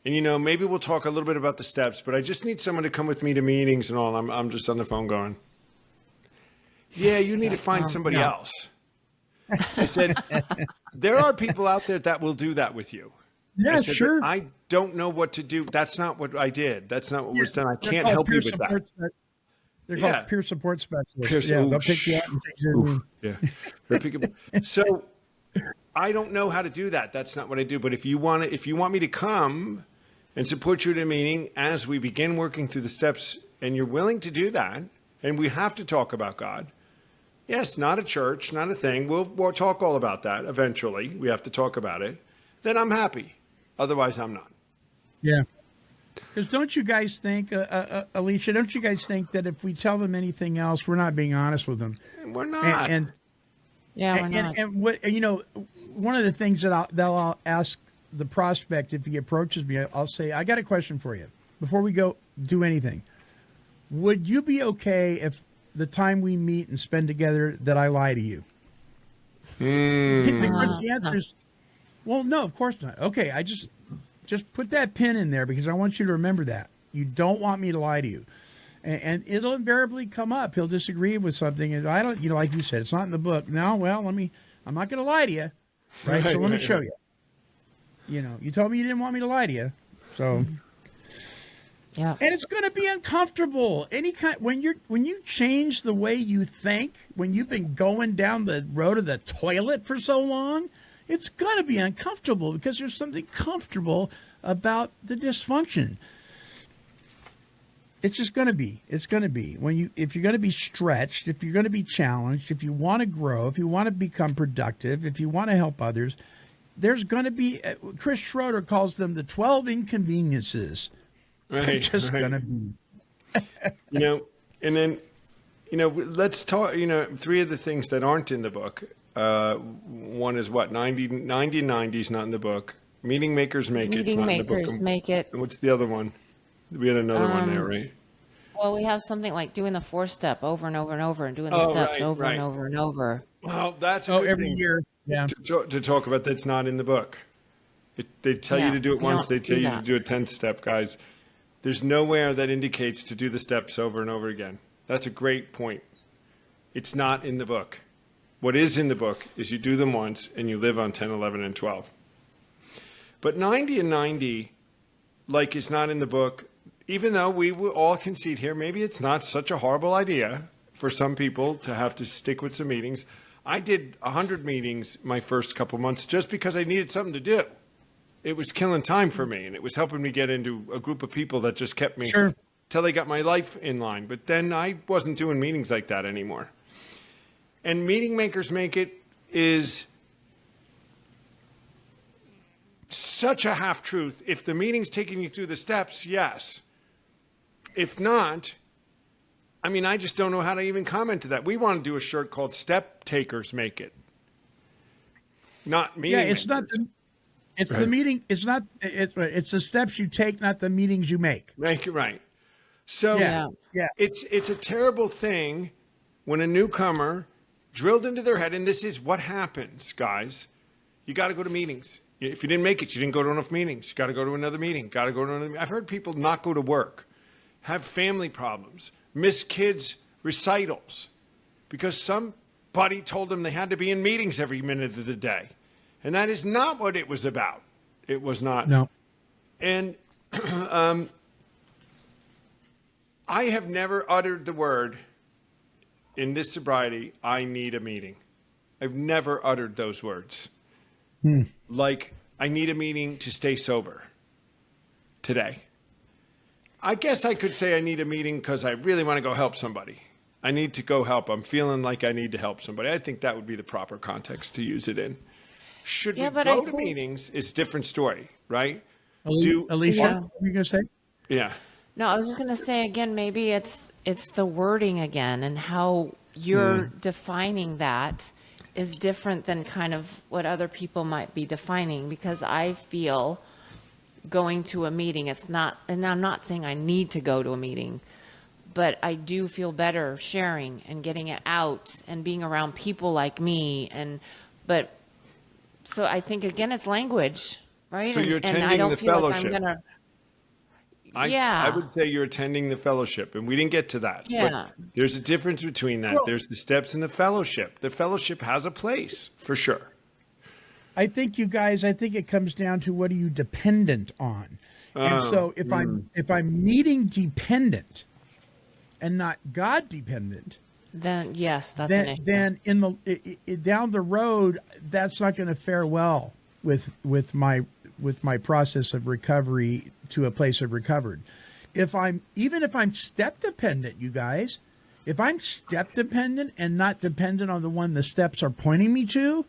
And, maybe we'll talk a little bit about the steps, but I just need someone to come with me to meetings and all. I'm just on the phone going, yeah, you need to find somebody else. I said, there are people out there that will do that with you.
Yeah,
I said,
sure.
I don't know what to do. That's not what I did. That's not what was done. I can't help you with that.
They're called peer support specialists. They'll pick you up and take you.
Yeah. So I don't know how to do that. That's not what I do. But if you want me to come and support you at a meeting as we begin working through the steps, and you're willing to do that, and we have to talk about God. Yes, not a church, not a thing. We'll talk all about that eventually. We have to talk about it. Then I'm happy. Otherwise, I'm not.
Yeah. Because don't you guys think, Alicia, don't you guys think that if we tell them anything else, we're not being honest with them?
We're not.
We're not. And what, one of the things that I'll ask the prospect if he approaches me, I'll say, I got a question for you before we go do anything. Would you be okay if the time we meet and spend together that I lie to you? Of course, the answer is, well, no, of course not. Okay, I just put that pin in there because I want you to remember that. You don't want me to lie to you. And it'll invariably come up. He'll disagree with something. And I don't, like you said, it's not in the book. No, well, I'm not going to lie to you. Right? So let me show you. You told me you didn't want me to lie to you. So.
Yeah.
And it's going to be uncomfortable. When you change the way you think, when you've been going down the road of the toilet for so long, it's going to be uncomfortable because there's something comfortable about the dysfunction. It's just going to be. It's going to be. If you're going to be stretched, if you're going to be challenged, if you want to grow, if you want to become productive, if you want to help others, there's going to be. Chris Schroeder calls them the 12 inconveniences.
Right.
They're just going to be.
And then, let's talk. 3 of the things that aren't in the book. One is what 90 90s not in the book. Meeting makers make it.
Meeting makers make it.
And what's the other one? We had another one there, right?
Well, we have something like doing the 4-step over and over and over, and doing the steps over and over and over.
Well, that's a good
every
thing.
year. Yeah.
to talk about that's not in the book. They tell you to do it
we
once.
don't
They tell
do
you
that.
to do a 10-step, guys. There's nowhere that indicates to do the steps over and over again. That's a great point. It's not in the book. What is in the book is you do them once and you live on 10, 11, and 12. But 90 and 90, like, is not in the book, even though we will all concede here, maybe it's not such a horrible idea for some people to have to stick with some meetings. I did 100 meetings my first couple months just because I needed something to do. It was killing time for me, and it was helping me get into a group of people that just kept me till they got my life in line. But then I wasn't doing meetings like that anymore. And Meeting Makers Make It is such a half-truth. If the meeting's taking you through the steps, yes. If not, I mean, I just don't know how to even comment to that. We want to do a shirt called Step Takers Make It. Not meeting.
Yeah, it's not it's the meeting. It's not. It's the steps you take, not the meetings you make.
Make it right. So
Yeah.
it's a terrible thing when a newcomer drilled into their head, and this is what happens, guys. You got to go to meetings. If you didn't make it, you didn't go to enough meetings. You got to go to another meeting. Got to go to another. I've heard people not go to work, have family problems, miss kids' recitals because somebody told them they had to be in meetings every minute of the day. And that is not what it was about. It was not.
No.
And I have never uttered the word in this sobriety, I need a meeting. I've never uttered those words. Like, I need a meeting to stay sober today. I guess I could say I need a meeting because I really want to go help somebody. I need to go help. I'm feeling like I need to help somebody. I think that would be the proper context to use it in. Should we go to meetings? It's a different story, right?
Alicia, what were you going to say?
Yeah.
No, I was just going to say again, maybe it's the wording again and how you're defining that is different than kind of what other people might be defining, because I feel going to a meeting, it's not, and I'm not saying I need to go to a meeting, but I do feel better sharing and getting it out and being around people like me. So I think again, it's language, right?
So you're attending
and I don't
the
feel
fellowship.
Like I'm gonna.
I would say you're attending the fellowship, and we didn't get to that.
Yeah.
But there's a difference between that. There's the steps in the fellowship. The fellowship has a place, for sure.
I think you guys, it comes down to what are you dependent on? And so if I'm meeting dependent and not God dependent,
Then yes, that's an issue.
then in the down the road, that's not going to fare well with my process of recovery to a place of recovered. Even if I'm step dependent, you guys, if I'm step dependent and not dependent on the one the steps are pointing me to,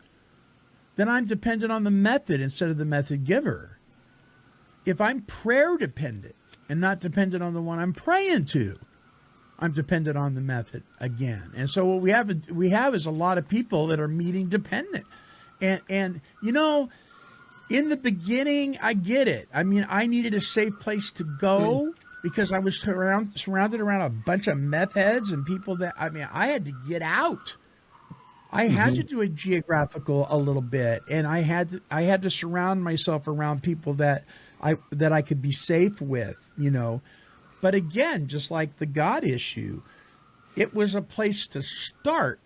then I'm dependent on the method instead of the method giver. If I'm prayer dependent and not dependent on the one I'm praying to, I'm dependent on the method again. And so what we have is a lot of people that are meeting dependent. And you know, in the beginning, I get it. I mean, I needed a safe place to go because I was surrounded around a bunch of meth heads and people that, I mean, I had to get out. I had to do a geographical a little bit, and I had to surround myself around people that I could be safe with, you know. But again, just like the God issue, it was a place to start.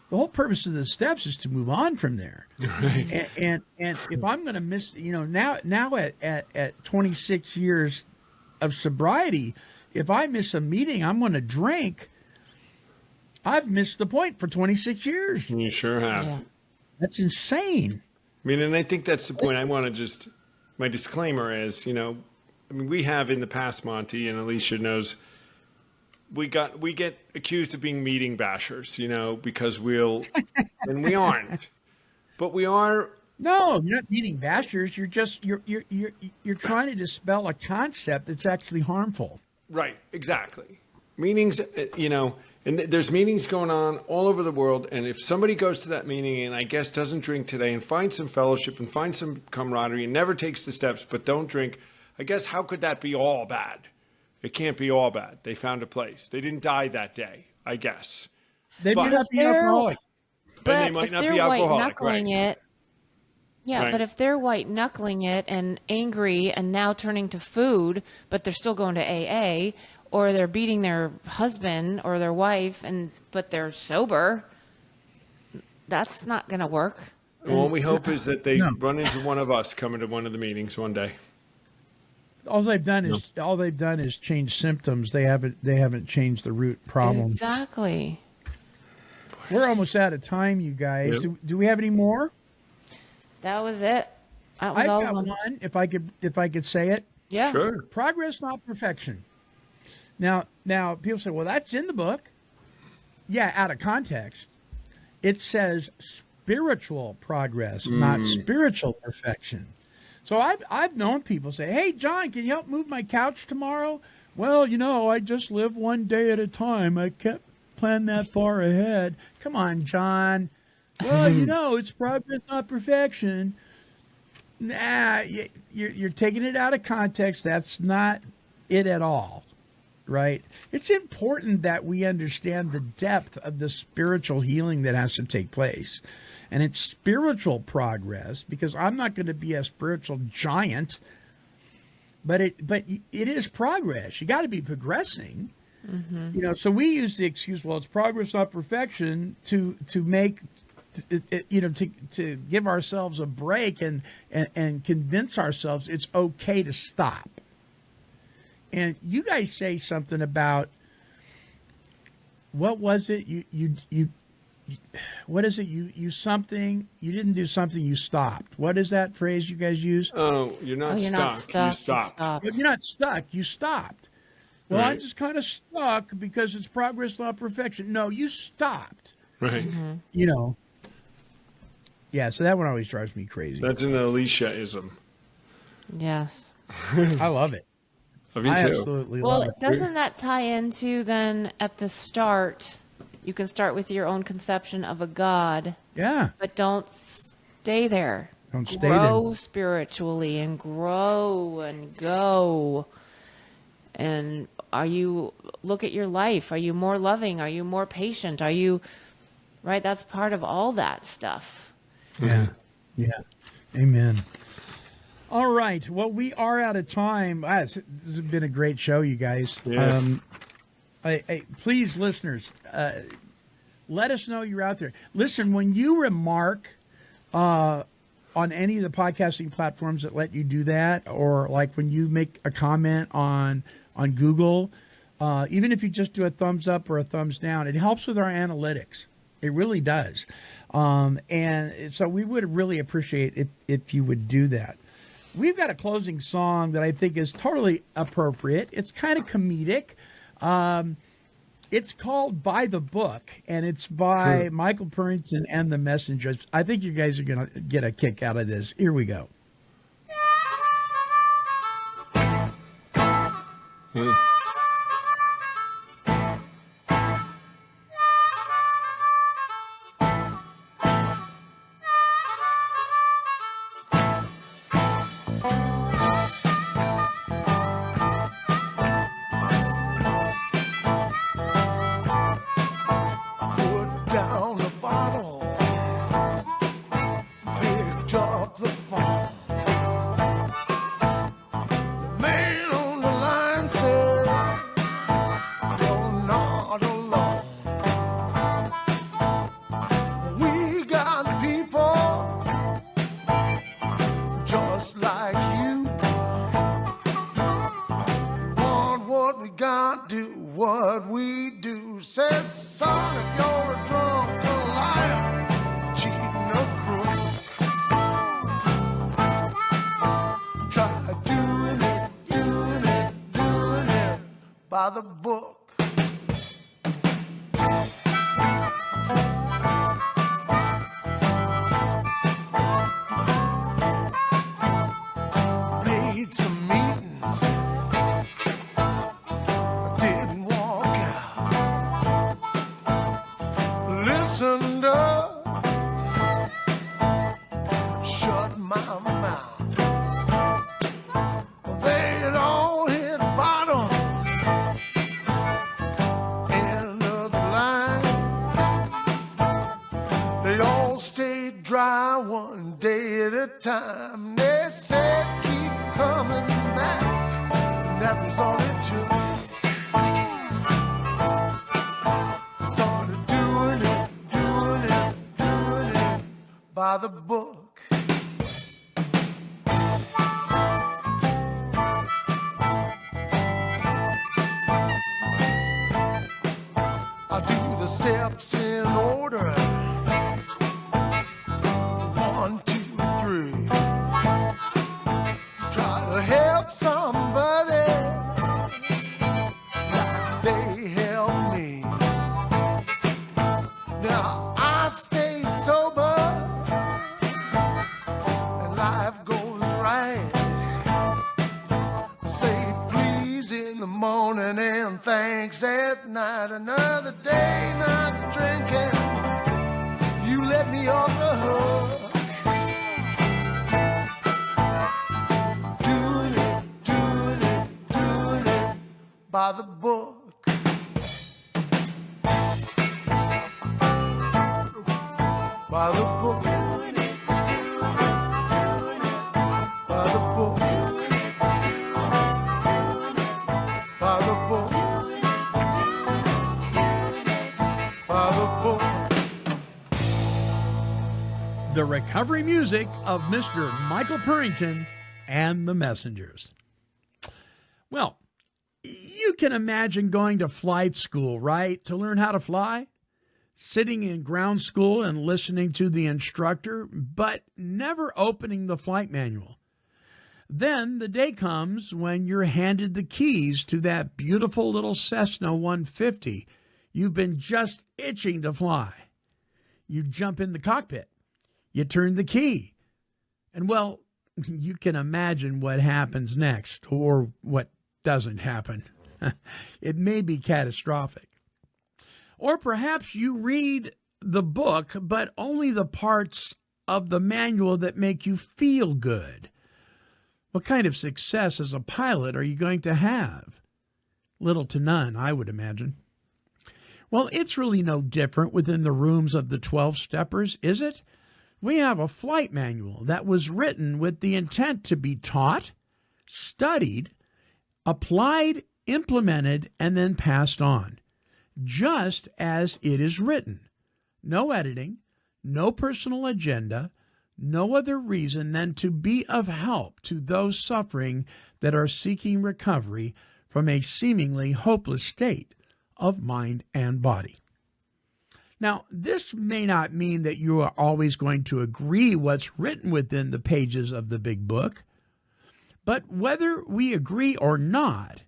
The whole purpose of the steps is to move on from there. Right. And if I'm going to miss, you know, now at 26 years of sobriety, if I miss a meeting, I'm going to drink. I've missed the point for 26 years.
You sure have.
Yeah.
That's insane.
I mean, and I think that's the point. I want to just, my disclaimer is, you know, I mean, we have in the past, Monty, and Alicia knows, we get accused of being meeting bashers, you know, because and we aren't, but we are.
No, you're not meeting bashers. You're trying to dispel a concept that's actually harmful.
Right, exactly. Meetings, you know, and there's meetings going on all over the world. And if somebody goes to that meeting and I guess doesn't drink today and finds some fellowship and finds some camaraderie and never takes the steps but don't drink, I guess how could that be all bad? It can't be all bad. They found a place. They didn't die that day, I guess.
They may not be alcoholic.
they
But
might
if
not
they're
be
white
alcoholic,
knuckling
right?
it, yeah,
Right.
but if they're white knuckling it and angry and now turning to food, but they're still going to AA, or they're beating their husband or their wife but they're sober, that's not going to work.
And what we hope is that they
No.
run into one of us coming to one of the meetings one day.
All they've done is change symptoms. They haven't changed the root problem.
Exactly.
We're almost out of time, you guys.
Yep.
Do we have any more?
That was it. That was
I've
all
got
of them.
one. If I could say it.
Yeah.
Sure.
Progress, not perfection. Now, people say, well, that's in the book. Yeah, out of context. It says spiritual progress, not spiritual perfection. So I've known people say, hey, John, can you help move my couch tomorrow? Well, I just live one day at a time. I can't plan that far ahead. Come on, John. Well, it's progress, not perfection. Nah, you're taking it out of context. That's not it at all, right? It's important that we understand the depth of the spiritual healing that has to take place. And it's spiritual progress, because I'm not going to be a spiritual giant, but it is progress. You got to be progressing. Mm-hmm. So we use the excuse, well, it's progress, not perfection, to make to give ourselves a break and convince ourselves it's okay to stop. And you guys say something about, what was it? What is it? You didn't do something, you stopped. What is that phrase you guys use?
Oh, you're not
You're
stuck.
not stuck.
You stopped.
But you're not stuck. You stopped. Well,
Right.
I'm just kind of stuck because it's progress, not perfection. No, you stopped.
Right.
Yeah, so that one always drives me crazy.
That's an Alicia-ism.
Yes.
I love it.
Me
I
too.
absolutely
Well,
love it.
doesn't that tie into then at the start, you can start with your own conception of a God,
Yeah.
but don't stay there.
Don't stay
grow
there.
spiritually and grow and go. And look at your life. Are you more loving? Are you more patient? Right? That's part of all that stuff.
Yeah. Yeah. Amen. All right. Well, we are out of time. This has been a great show, you guys.
Yeah.
Please, listeners, let us know you're out there. Listen, when you remark on any of the podcasting platforms that let you do that, or like when you make a comment on Google, even if you just do a thumbs up or a thumbs down, it helps with our analytics. It really does. And so we would really appreciate if you would do that. We've got a closing song that I think is totally appropriate. It's kind of comedic. It's called By the Book, and it's by Michael Purrington and the Messengers. I think you guys are going to get a kick out of this. Here we go.
Put down the bottle, picked up the phone. The man on the line said, you're not alone. We got people just like you. Want what we got, do what we do. Said, son, if you're a drunk, a liar, cheating, a crook, try doing it by the book. Made some meetings, didn't walk out. Listened up, shut my mouth. They'd all hit bottom, time. They said keep coming back, and that was all it took. I started doing it by the book. I do the steps in order. 1, 2, 3. Try to help somebody like they help me. Now I stay sober and life goes right. Say please in the morning and thanks at night. Another day not drinking, you let me off the hook. Doing it by the book. By the book. By the book. By the book. By the book.
The recovery music of Mr. Michael Purrington and the Messengers. Well, you can imagine going to flight school, right, to learn how to fly? Sitting in ground school and listening to the instructor, but never opening the flight manual. Then the day comes when you're handed the keys to that beautiful little Cessna 150 you've been just itching to fly. You jump in the cockpit. You turn the key. And, well, you can imagine what happens next, or what doesn't happen. It may be catastrophic. Or perhaps you read the book, but only the parts of the manual that make you feel good. What kind of success as a pilot are you going to have? Little to none, I would imagine. Well, it's really no different within the rooms of the 12-steppers, is it? We have a flight manual that was written with the intent to be taught, studied, applied, implemented, and then passed on, just as it is written. No editing, no personal agenda, no other reason than to be of help to those suffering that are seeking recovery from a seemingly hopeless state of mind and body. Now, this may not mean that you are always going to agree what's written within the pages of the big book, but whether we agree or not,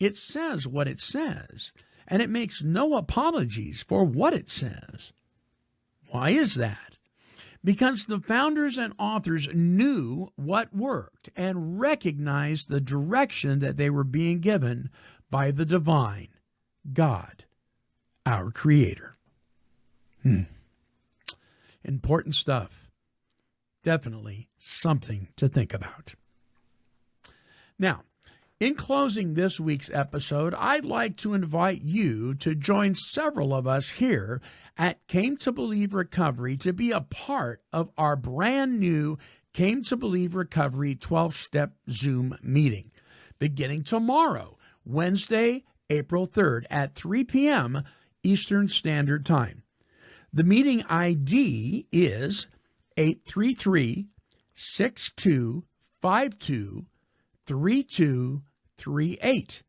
it says what it says, and it makes no apologies for what it says. Why is that? Because the founders and authors knew what worked and recognized the direction that they were being given by the divine, God, our Creator. Important stuff. Definitely something to think about. Now, in closing this week's episode, I'd like to invite you to join several of us here at Came to Believe Recovery to be a part of our brand new Came to Believe Recovery 12-step Zoom meeting, beginning tomorrow, Wednesday, April 3rd at 3 p.m. Eastern Standard Time. The meeting ID is 833-6252-3238,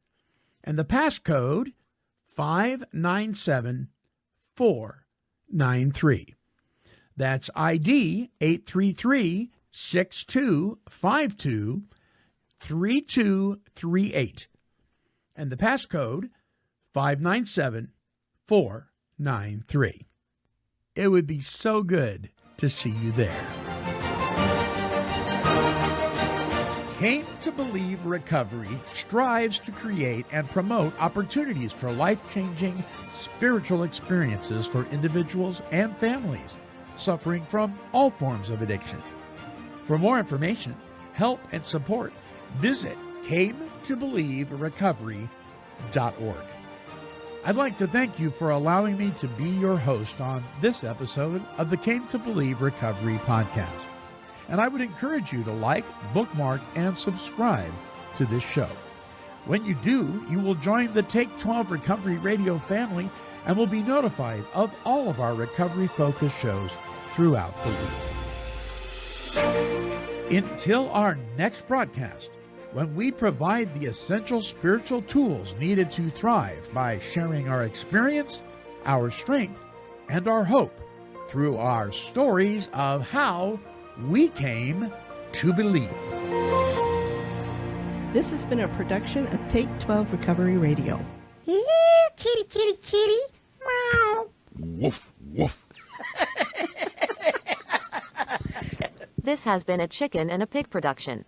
and the passcode 597493. That's ID 833-6252-3238, and the passcode 597493. It would be so good to see you there. Came to Believe Recovery strives to create and promote opportunities for life-changing spiritual experiences for individuals and families suffering from all forms of addiction. For more information, help, and support, visit cametobelieverecovery.org. I'd like to thank you for allowing me to be your host on this episode of the Came to Believe Recovery podcast. and I would encourage you to like, bookmark, and subscribe to this show. When you do, you will join the Take 12 Recovery Radio family and will be notified of all of our recovery-focused shows throughout the week. Until our next broadcast, when we provide the essential spiritual tools needed to thrive by sharing our experience, our strength, and our hope through our stories of how we came to believe.
This has been a production of Take 12 Recovery Radio.
Yeah, kitty, kitty, kitty. Meow.
Woof, woof.
This has been a Chicken and a Pig production.